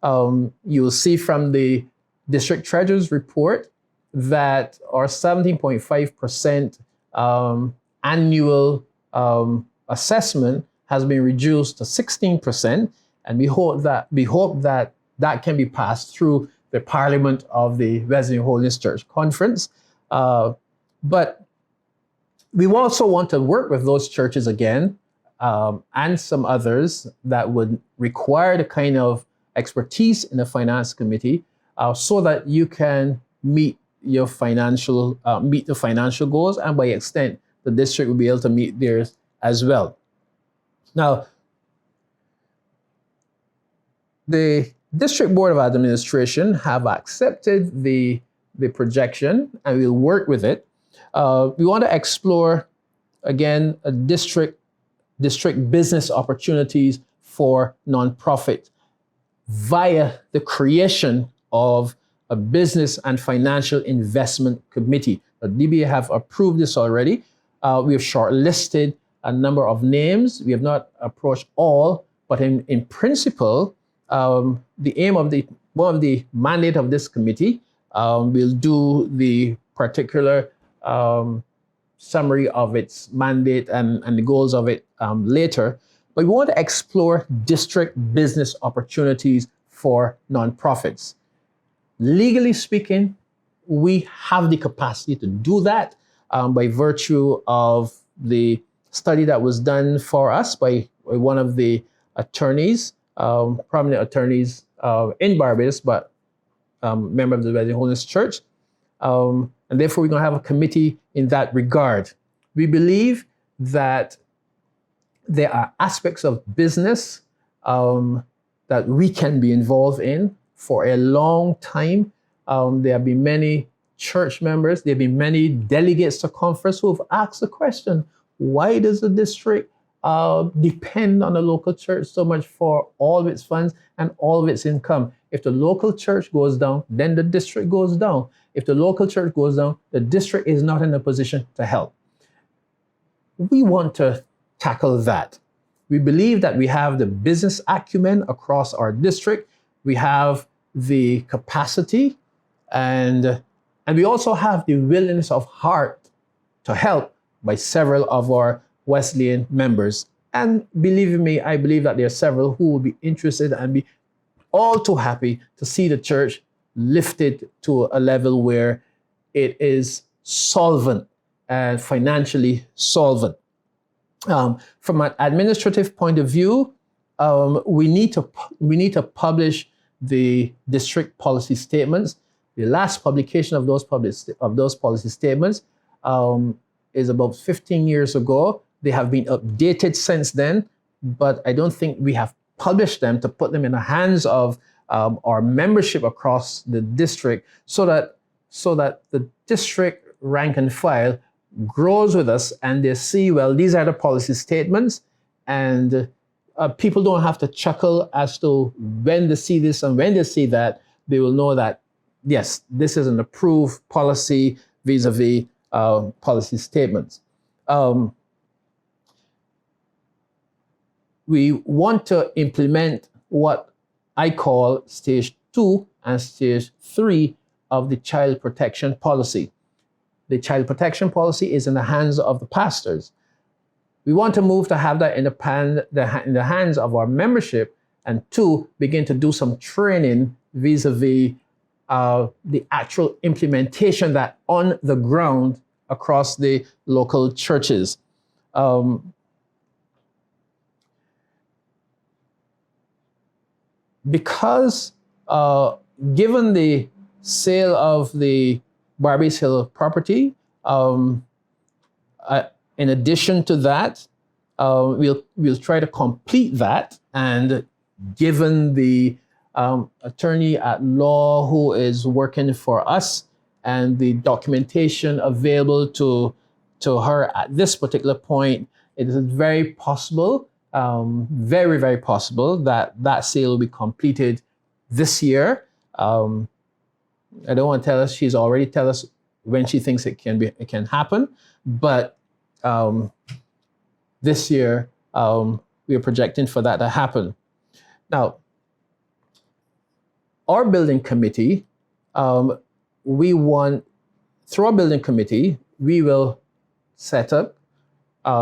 You will see from the district treasurer's report that our 17.5% annual assessment has been reduced to 16%, and we hope that can be passed through the Parliament of the Wesleyan Holiness Church Conference. But we also want to work with those churches again, and some others that would require the kind of expertise in the finance committee, so that you can meet the financial goals, and by extent, the district will be able to meet theirs as well. Now, the District Board of Administration have accepted the projection, and we'll work with it. We want to explore, again, a district business opportunities for nonprofit via the creation of a business and financial investment committee. The DBA have approved this already. We have shortlisted a number of names. We have not approached all, but in principle, the aim of one of the mandate of this committee, we'll do the particular summary of its mandate and the goals of it later. But we want to explore district business opportunities for nonprofits. Legally speaking, we have the capacity to do that by virtue of the study that was done for us by one of the attorneys, prominent attorneys in Barbados, but member of the Wesleyan Holiness Church. And therefore, we're going to have a committee in that regard. We believe that there are aspects of business that we can be involved in for a long time. There have been many church members, there have been many delegates to conference who have asked the question, why does the district depend on the local church so much for all of its funds and all of its income? If the local church goes down, then the district goes down. If the local church goes down, the district is not in a position to help. We want to tackle that. We believe that we have the business acumen across our district. We have the capacity, and we also have the willingness of heart to help by several of our Wesleyan members. And believe me, I believe that there are several who will be interested and be all too happy to see the church lifted to a level where it is solvent and financially solvent. From an administrative point of view, we need to publish the district policy statements. The last publication of those policy statements is about 15 years ago. They have been updated since then, but I don't think we have published them to put them in the hands of our membership across the district, so that the district rank and file grows with us and they see, well, these are the policy statements, and people don't have to chuckle as to when they see this and when they see that. They will know that, yes, this is an approved policy vis-a-vis policy statements. We want to implement what I call stage 2 and stage 3 of the child protection policy. The child protection policy is in the hands of the pastors. We want to move to have that in the hands of our membership, and 2, begin to do some training vis-a-vis the actual implementation that on the ground across the local churches. Because given the sale of the Barbados Hill property, in addition to that, we'll try to complete that. And given the attorney at law who is working for us and the documentation available to her at this particular point, it is very possible, very, very possible that sale will be completed this year. I don't want to tell us, she's already tell us when she thinks it can happen, but this year we are projecting for that to happen. Now, our building committee, through our building committee, we will set up,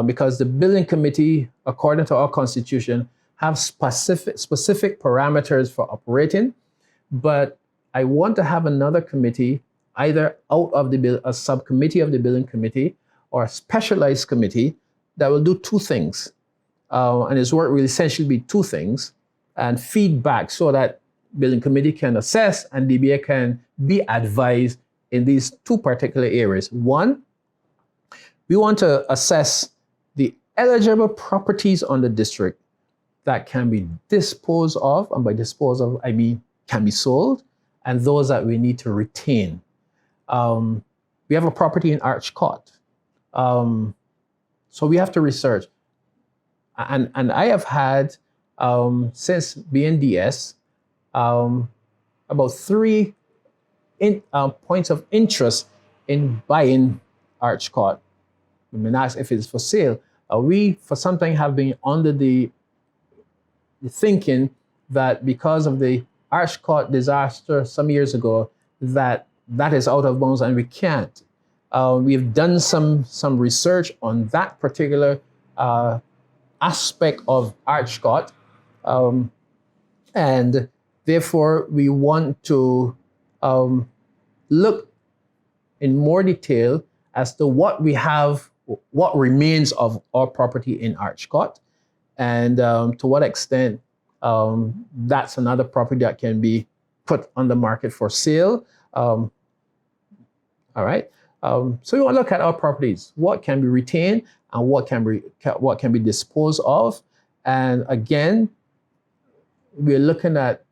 because the building committee, according to our constitution, have specific parameters for operating, but I want to have another committee, either out of a subcommittee of the building committee or a specialized committee that will do 2 things. And its work will essentially be 2 things, and feedback, so that building committee can assess and DBA can be advised in these 2 particular areas. 1, we want to assess the eligible properties on the district that can be disposed of, and by disposed of, I mean can be sold, and those that we need to retain. We have a property in Arch Court. So we have to research. And I have had, since being DS, about 3 points of interest in buying Arch Court. I've been asked if it's for sale. We, for some time, have been under the thinking that because of the Arch Court disaster some years ago, that is out of bounds and we can't. We've done some research on that particular aspect of Arch Court, and therefore we want to look in more detail as to what we have, what remains of our property in Arch Court, and to what extent that's another property that can be put on the market for sale. All right. So we want to look at our properties, what can be retained and what can be disposed of. And again, we're looking at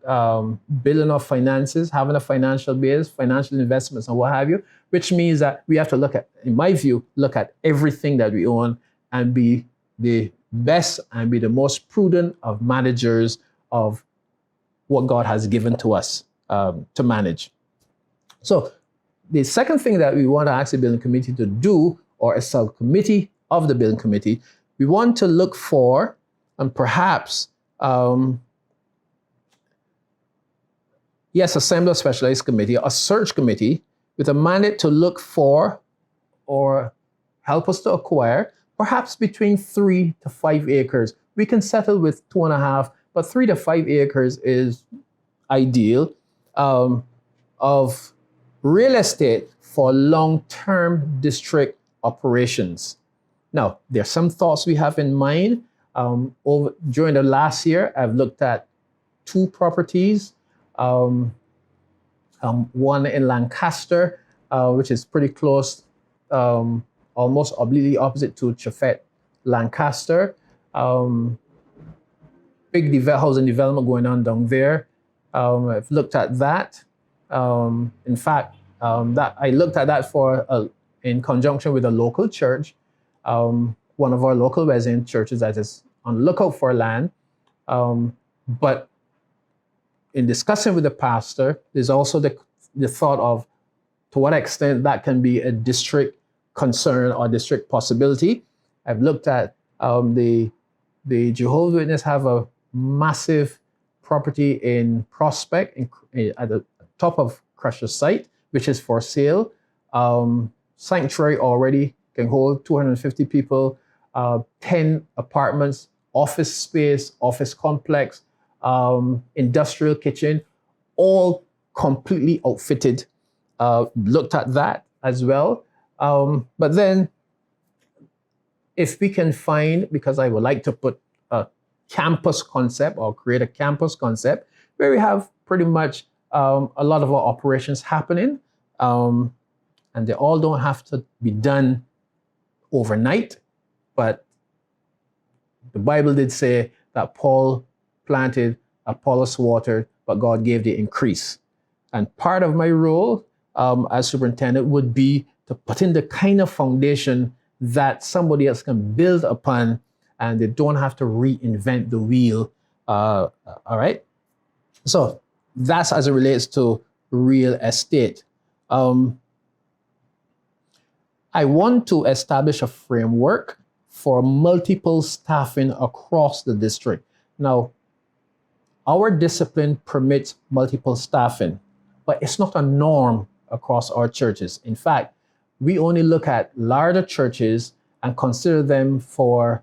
building our finances, having a financial base, financial investments, and what have you, which means that we have to look at, in my view, look at everything that we own and be the best and be the most prudent of managers of what God has given to us to manage. So the second thing that we want to ask the building committee to do, or a subcommittee of the building committee, we want to look for, and perhaps, assemble a specialized committee, a search committee with a mandate to look for or help us to acquire perhaps between 3 to 5 acres. We can settle with 2.5, but 3 to 5 acres is ideal, of real estate for long-term district operations. Now, there are some thoughts we have in mind. During the last year, I've looked at 2 properties, one in Lancaster, which is pretty close, almost obliquely opposite to Chaffet, Lancaster. Big housing development going on down there. I've looked at that. In fact, that I looked at that in conjunction with a local church, one of our local Wesleyan churches that is on lookout for land. But in discussing with the pastor, there's also the thought of to what extent that can be a district concern or district possibility. I've looked at the Jehovah's Witnesses have a massive property in Prospect at the top of Crusher's site, which is for sale. Sanctuary already can hold 250 people, 10 apartments, office space, office complex, industrial kitchen, all completely outfitted. Looked at that as well. But then if we can find, because I would like to put a campus concept or create a campus concept where we have pretty much a lot of our operations happening, and they all don't have to be done overnight, but the Bible did say that Paul planted, Apollos watered, but God gave the increase. And part of my role as superintendent would be to put in the kind of foundation that somebody else can build upon, and they don't have to reinvent the wheel. All right? So that's as it relates to real estate. I want to establish a framework for multiple staffing across the district. Now, our discipline permits multiple staffing, but it's not a norm across our churches. In fact, we only look at larger churches and consider them for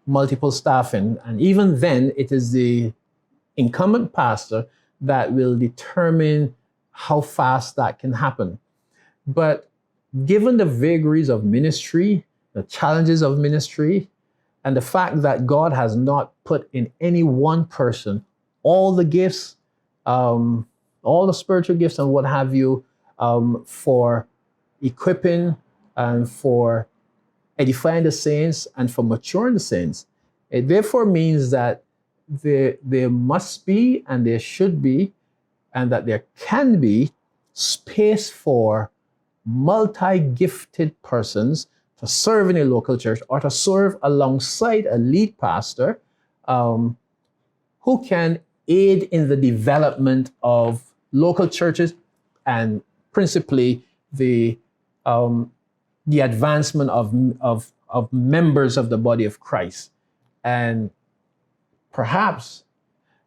multiple staffing. And even then, it is the incumbent pastor that will determine how fast that can happen. But given the vagaries of ministry, the challenges of ministry, and the fact that God has not put in any one person all the gifts, all the spiritual gifts and what have you, for equipping and for edifying the saints and for maturing the saints. It therefore means that there must be and there should be and that there can be space for multi-gifted persons to serve in a local church or to serve alongside a lead pastor who can aid in the development of local churches and principally the advancement of members of the body of Christ. And perhaps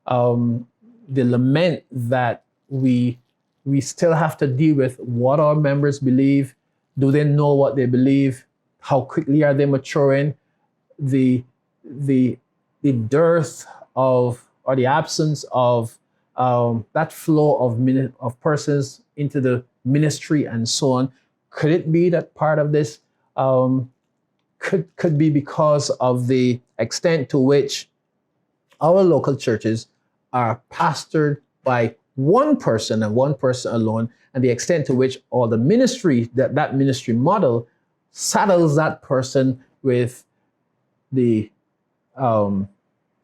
the lament that we still have to deal with what our members believe. Do they know what they believe? How quickly are they maturing? The dearth of, or the absence of that flow of persons into the ministry and so on. Could it be that part of this could be because of the extent to which our local churches are pastored by one person and one person alone, and the extent to which all the ministry, that ministry model saddles that person with the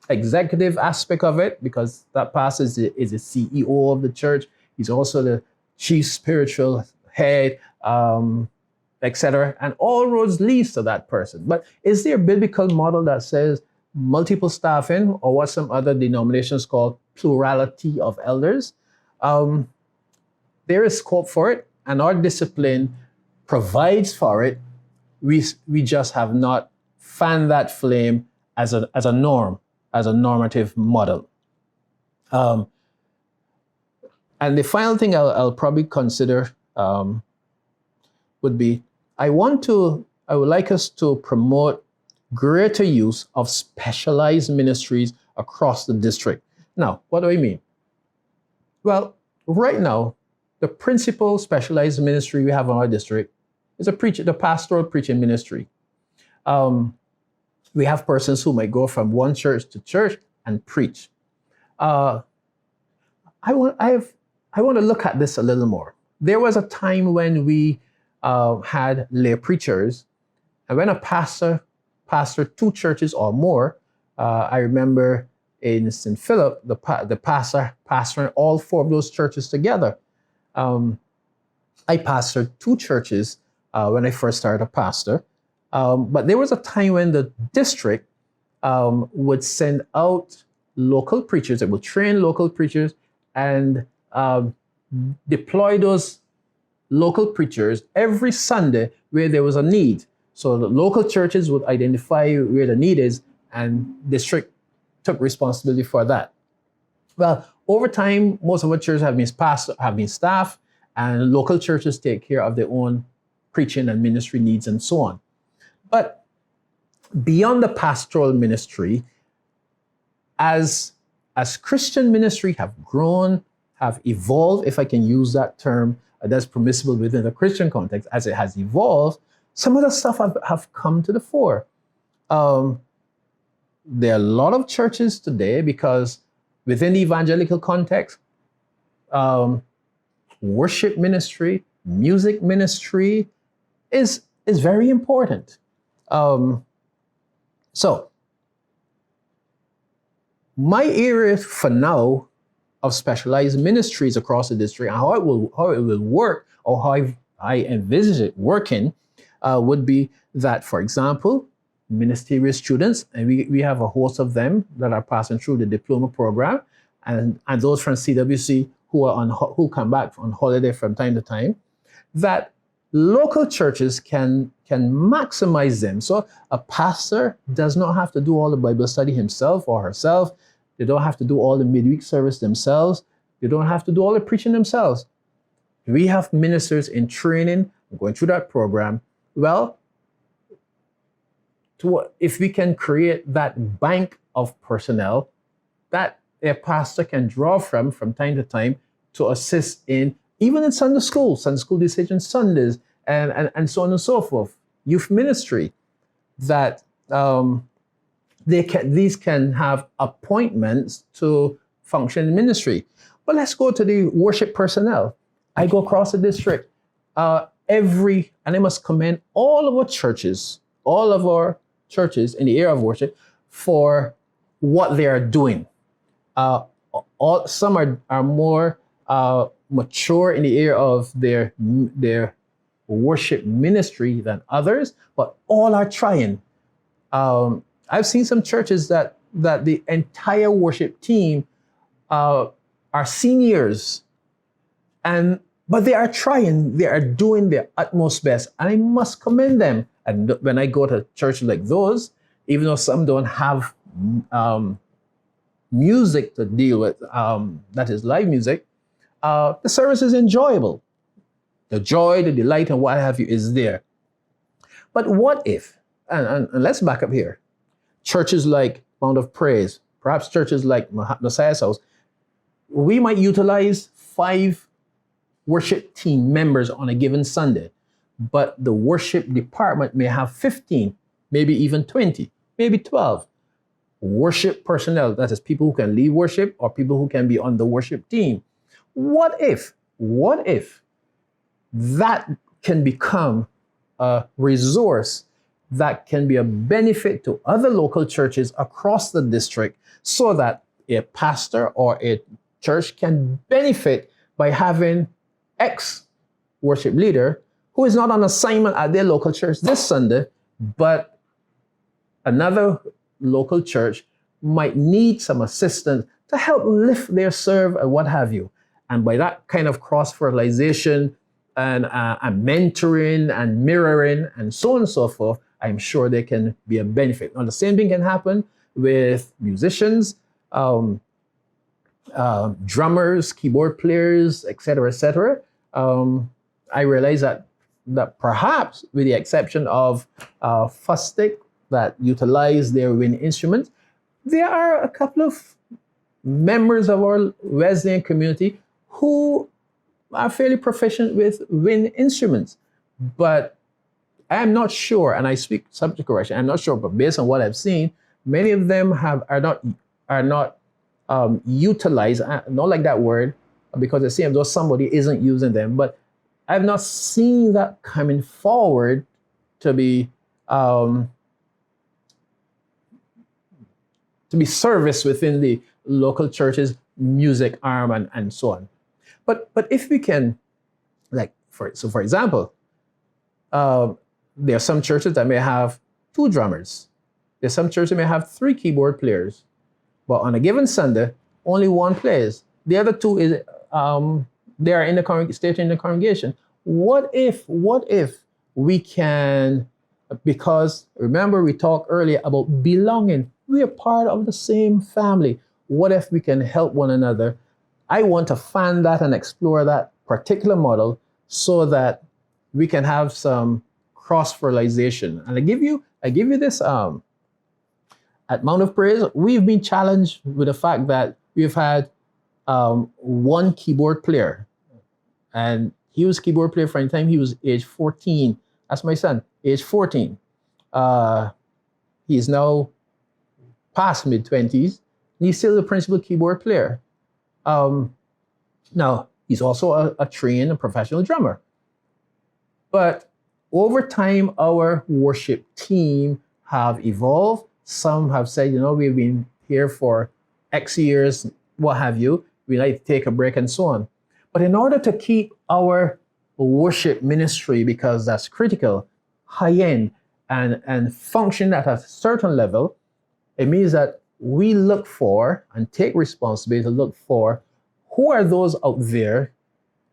executive aspect of it, because that pastor is the CEO of the church. He's also the chief spiritual head, etc. And all roads leads to that person. But is there a biblical model that says multiple staffing, or what some other denominations call plurality of elders? There is scope for it, and our discipline provides for it. We just have not fanned that flame as a norm, as a normative model. And the final thing I'll probably consider would be, I would like us to promote greater use of specialized ministries across the district. Now, what do I mean? Well, right now, the principal specialized ministry we have in our district is the pastoral preaching ministry. We have persons who might go from one church to church and preach. I want to look at this a little more. There was a time when we had lay preachers, and when a pastor pastored two churches or more, I remember in St. Philip, the pastor pastoring all four of those churches together. I pastored two churches when I first started a pastor, but there was a time when the district would send out local preachers. It would train local preachers and deploy those local preachers every Sunday where there was a need. So the local churches would identify where the need is, and district took responsibility for that. Well, over time, most of our churches have been staffed, and local churches take care of their own preaching and ministry needs and so on. But beyond the pastoral ministry, as Christian ministry have grown, have evolved, if I can use that term, that's permissible within the Christian context, as it has evolved, some of the stuff have come to the fore. There are a lot of churches today, because within the evangelical context, worship ministry, music ministry is very important. So my area for now of specialized ministries across the district, and how it will work, or how I envisage it working, would be that, for example, ministerial students, and we have a host of them that are passing through the diploma program, and those from CWC who come back on holiday from time to time, that local churches can maximize them. So a pastor does not have to do all the Bible study himself or herself. They don't have to do all the midweek service themselves. They don't have to do all the preaching themselves. We have ministers in training, going through that program. Well, if we can create that bank of personnel that a pastor can draw from time to time to assist in, even in Sunday school decision Sundays, and so on and so forth, youth ministry, that these can have appointments to function in ministry. But let's go to the worship personnel. I go across the district and I must commend all of our churches all of our churches in the area of worship for what they are doing. Some are more mature in the area of their worship ministry than others, but all are trying. I've seen some churches that the entire worship team are seniors, but they are trying. They are doing their utmost best, and I must commend them. And when I go to churches like those, even though some don't have music to deal with, that is live music, the service is enjoyable. The joy, the delight, and what have you is there. But what if, and let's back up here, churches like Mount of Praise, perhaps churches like Messiah's House, we might utilize 5 worship team members on a given Sunday, but the worship department may have 15, maybe even 20, maybe 12 worship personnel, that is people who can lead worship or people who can be on the worship team. What if that can become a resource that can be a benefit to other local churches across the district, so that a pastor or a church can benefit by having X worship leader who is not on assignment at their local church this Sunday, but another local church might need some assistance to help lift their serve and what have you. And by that kind of cross-fertilization and mentoring and mirroring and so on and so forth, I'm sure there can be a benefit. Now, the same thing can happen with musicians, drummers, keyboard players, etc., etc. I realize that perhaps, with the exception of Fustic that utilize their wind instruments, there are a couple of members of our Wesleyan community who are fairly proficient with wind instruments. But I am not sure, and I speak subject correction, I'm not sure, but based on what I've seen, many of them are not utilized. I don't like that word because it seems though somebody isn't using them, but I've not seen that coming forward to be serviced within the local church's music arm and so on. But if we can, for example, there are some churches that may have 2 drummers. There's some churches that may have 3 keyboard players. But on a given Sunday, only 1 plays. The other 2 is they are in the station in the congregation. What if we can, because remember we talked earlier about belonging. We are part of the same family. What if we can help one another? I want to fan that and explore that particular model so that we can have some cross-fertilization. And I give you this, at Mount of Praise, we've been challenged with the fact that we've had 1 keyboard player. And he was keyboard player for the time he was age 14. That's my son, age 14. He is now past mid-20s, and he's still the principal keyboard player. Now, he's also a trained and professional drummer. But over time, our worship team have evolved. Some have said, we've been here for X years, what have you. We like to take a break and so on. But in order to keep our worship ministry, because that's critical, high-end, and function at a certain level, it means that we look for and take responsibility to look for who are those out there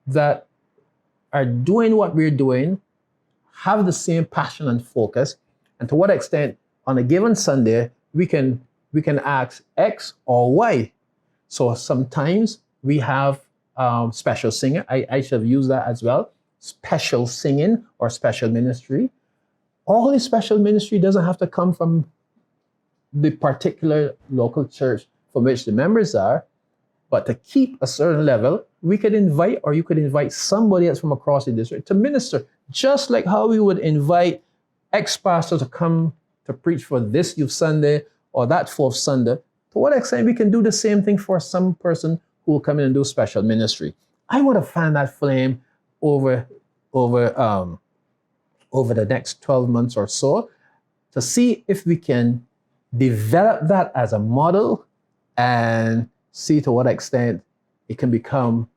that are doing what we're doing, have the same passion and focus, and to what extent on a given Sunday we can ask X or Y. So sometimes we have special singing. I should have used that as well. Special singing or special ministry. All the special ministry doesn't have to come from the particular local church from which the members are, but to keep a certain level, we could invite, or you could invite somebody else from across the district to minister, just like how we would invite ex-pastor to come to preach for this Youth Sunday or that 4th Sunday. To what extent we can do the same thing for some person who will come in and do special ministry. I want to fan that flame over the next 12 months or so. to see if we can develop that as a model and see to what extent it can become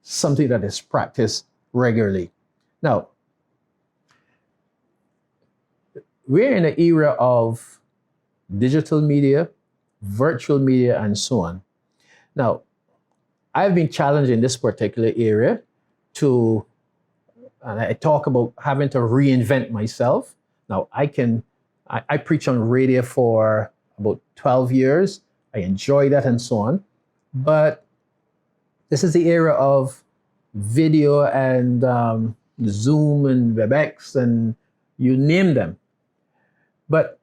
something that is practiced regularly. Now, we're in an era of digital media, virtual media, and so on. Now, I've been challenged in this particular area to, and I talk about having to reinvent myself. Now, I preach on radio for about 12 years. I enjoy that and so on. But this is the era of video and Zoom and WebEx and you name them. But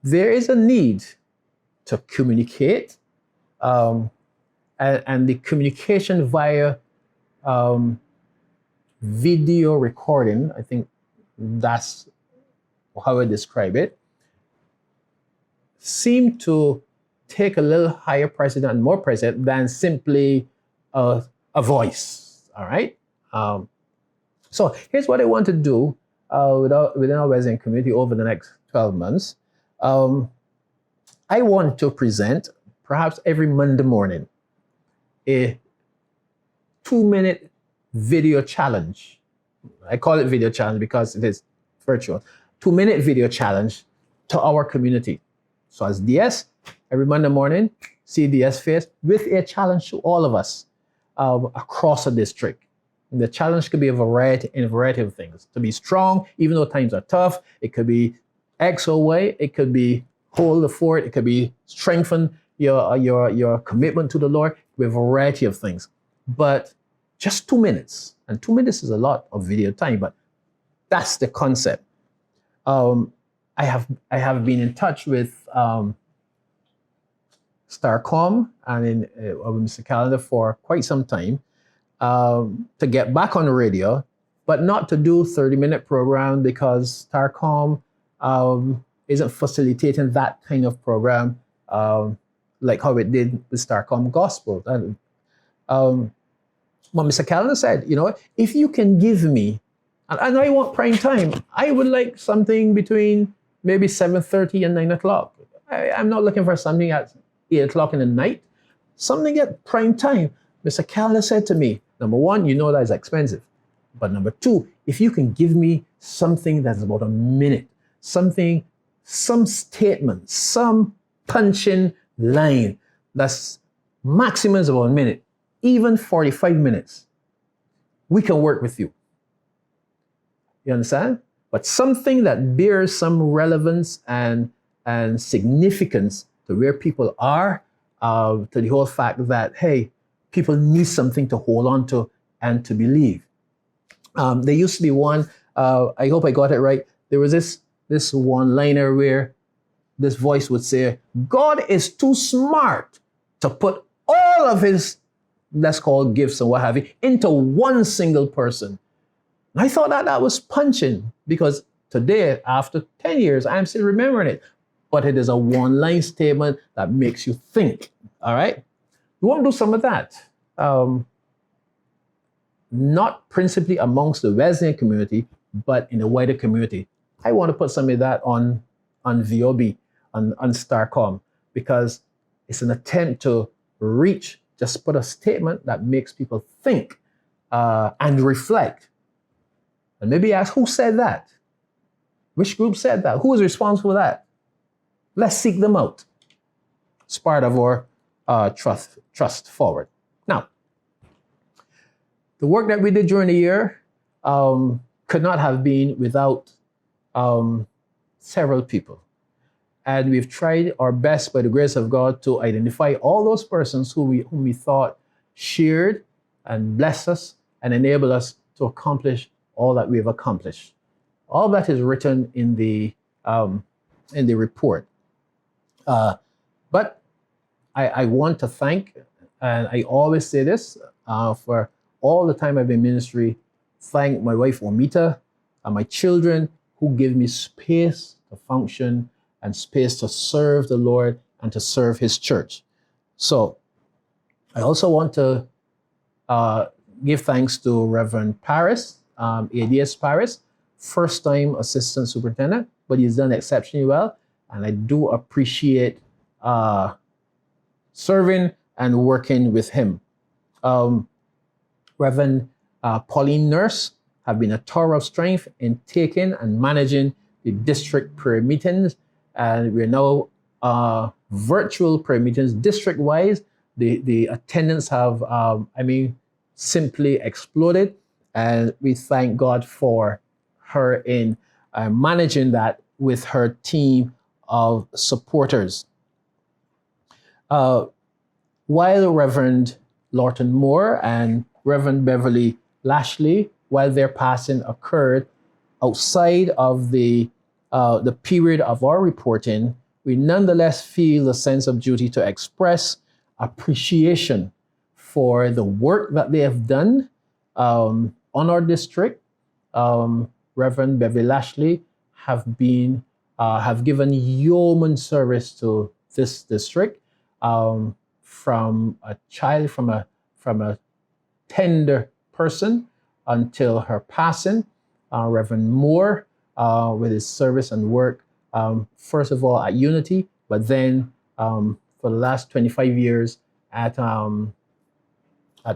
there is a need to communicate, and the communication via video recording, I think that's how I describe it, seem to take a little higher precedent and more precedent than simply a voice, all right? So here's what I want to do within our Wesleyan community over the next 12 months. I want to present, perhaps every Monday morning, a 2-minute video challenge. I call it video challenge because it is virtual. 2-minute video challenge to our community. So as DS, every Monday morning, see DS face with a challenge to all of us across the district. And the challenge could be a variety of things. To be strong, even though times are tough. It could be X or Y. It could be hold the fort. It could be strengthen your commitment to the Lord. With a variety of things. But just 2 minutes. And 2 minutes is a lot of video time, but that's the concept. I have been in touch with Starcom and Mr. Calendar for quite some time to get back on the radio, but not to do 30-minute program because Starcom isn't facilitating that kind of program like how it did with Starcom Gospel. And what Mr. Calendar said, if you can give me, and I want prime time, I would like something between maybe 7:30 and 9 o'clock. I'm not looking for something at 8 o'clock in the night. Something at prime time. Mr. Calendar said to me, number one, that is expensive. But number two, if you can give me something that's about a minute, some statement, some punching line that's maximum is about a minute, even 45 minutes, we can work with you. You understand? But something that bears some relevance and significance to where people are, to the whole fact that, hey, people need something to hold on to and to believe. There used to be one, I hope I got it right. There was this one-liner where this voice would say, God is too smart to put all of his, let's call it gifts and what have you, into one single person. And I thought that was punching because today, after 10 years, I'm still remembering it. But it is a one-line statement that makes you think, all right? We want to do some of that. Not principally amongst the Wesleyan community, but in the wider community. I want to put some of that on VOB, on Starcom, because it's an attempt to reach, just put a statement that makes people think and reflect. And maybe ask, who said that? Which group said that? Who is responsible for that? Let's seek them out. It's part of our trust forward. Now, the work that we did during the year could not have been without several people. And we've tried our best by the grace of God to identify all those persons whom we thought shared and blessed us and enabled us to accomplish all that we have accomplished. All that is written in the report. But I want to thank, and I always say this, for all the time I've been in ministry, thank my wife Omita and my children who give me space to function and space to serve the Lord and to serve his church. So I also want to give thanks to Reverend Paris, ADS Paris, first-time Assistant Superintendent. but he's done exceptionally well. And I do appreciate serving and working with him. Reverend Pauline Nurse have been a tower of strength in taking and managing the district prayer meetings. And we're now virtual prayer meetings district-wise. The attendance have, simply exploded. And we thank God for her in managing that with her team of supporters. While Reverend Lawton Moore and Reverend Beverly Lashley, while their passing occurred outside of the period of our reporting, we nonetheless feel a sense of duty to express appreciation for the work that they have done on our district. Reverend Beverly Lashley have given yeoman service to this district, from a child, from a tender person until her passing. Reverend Moore, with his service and work, first of all at Unity, but then for the last 25 years at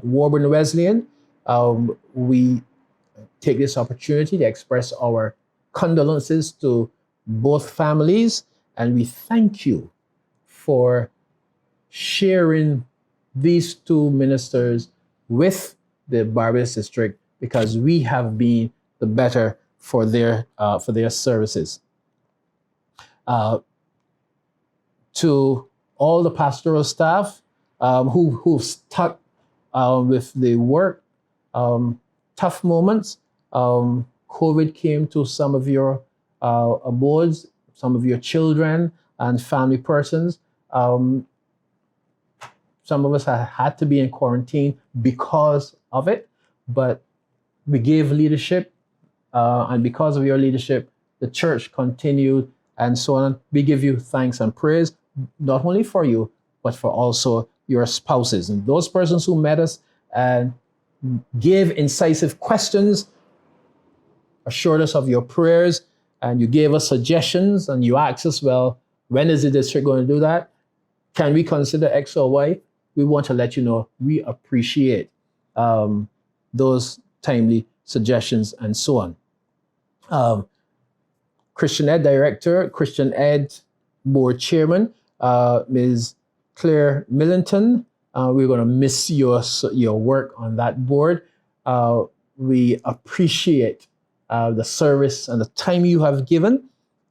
Warburn Wesleyan. We take this opportunity to express our condolences to both families, and we thank you for sharing these two ministers with the Barbados district, because we have been the better for their services. To all the pastoral staff who've stuck with the work, tough moments. COVID came to some of your abodes, some of your children and family persons. Some of us had to be in quarantine because of it, but we gave leadership, and because of your leadership, the church continued and so on. We give you thanks and praise, not only for you, but for also your spouses and those persons who met us and gave incisive questions, assured us of your prayers, and you gave us suggestions, and you asked us, well, when is the district going to do that? Can we consider X or Y? We want to let you know we appreciate those timely suggestions and so on. Christian Ed Director, Christian Ed Board Chairman, Ms. Claire Millington, we're going to miss your work on that board. We appreciate the service and the time you have given,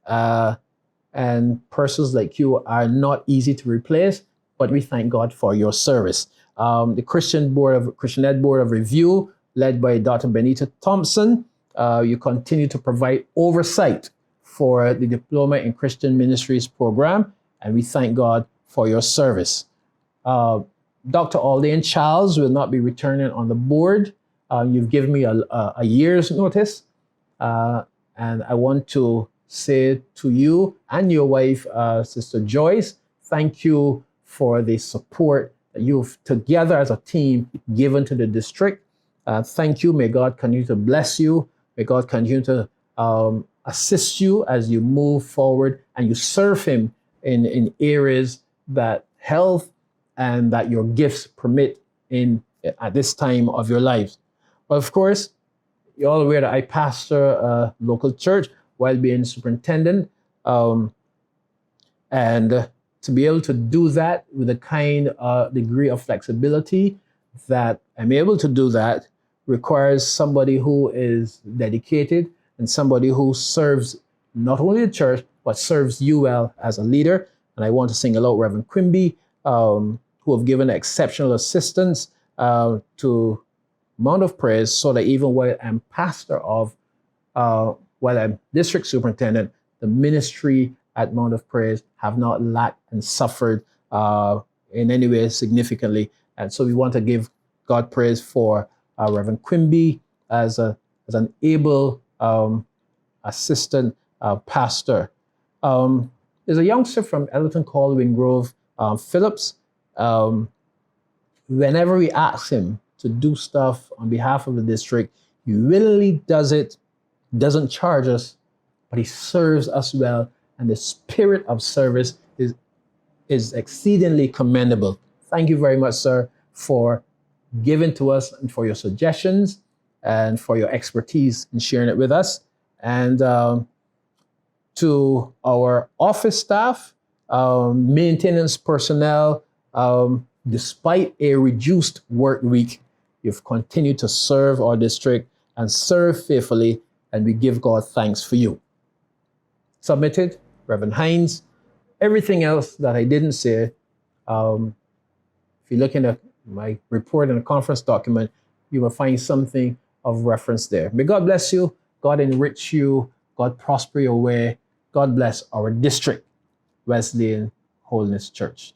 and persons like you are not easy to replace, but we thank God for your service. The Christian Ed Board of Review, led by Dr. Benita Thompson, you continue to provide oversight for the Diploma in Christian Ministries program, and we thank God for your service. Dr. Alden Charles will not be returning on the board. You've given me a year's notice, and I want to say to you and your wife, Sister Joyce, thank you for the support that you've together as a team given to the district. Thank you. May God continue to bless you. May God continue to assist you as you move forward and you serve Him in areas that health and that your gifts permit at this time of your lives. But of course, you're all aware that I pastor a local church while being superintendent, and to be able to do that with a kind degree of flexibility that I'm able to do that requires somebody who is dedicated and somebody who serves not only the church, but serves you well as a leader. And I want to single out Reverend Quimby, who have given exceptional assistance to Mount of Praise, so that even while I'm pastor of, while I'm district superintendent, the ministry at Mount of Praise have not lacked and suffered in any way significantly. And so we want to give God praise for Reverend Quimby as an able assistant pastor. There's a youngster from Ellerton called Wingrove Phillips. Whenever we ask him to do stuff on behalf of the district, he willingly does it, doesn't charge us but he serves us well, and the spirit of service is exceedingly commendable. Thank you very much, sir, for giving to us and for your suggestions and for your expertise in sharing it with us. And to our office staff, maintenance personnel, despite a reduced work week, you've continued to serve our district and serve faithfully, and we give God thanks for you. Submitted, Reverend Hinds. Everything else that I didn't say, if you look at my report and the conference document, you will find something of reference there. May God bless you. God enrich you. God prosper your way. God bless our district, Wesleyan Holiness Church.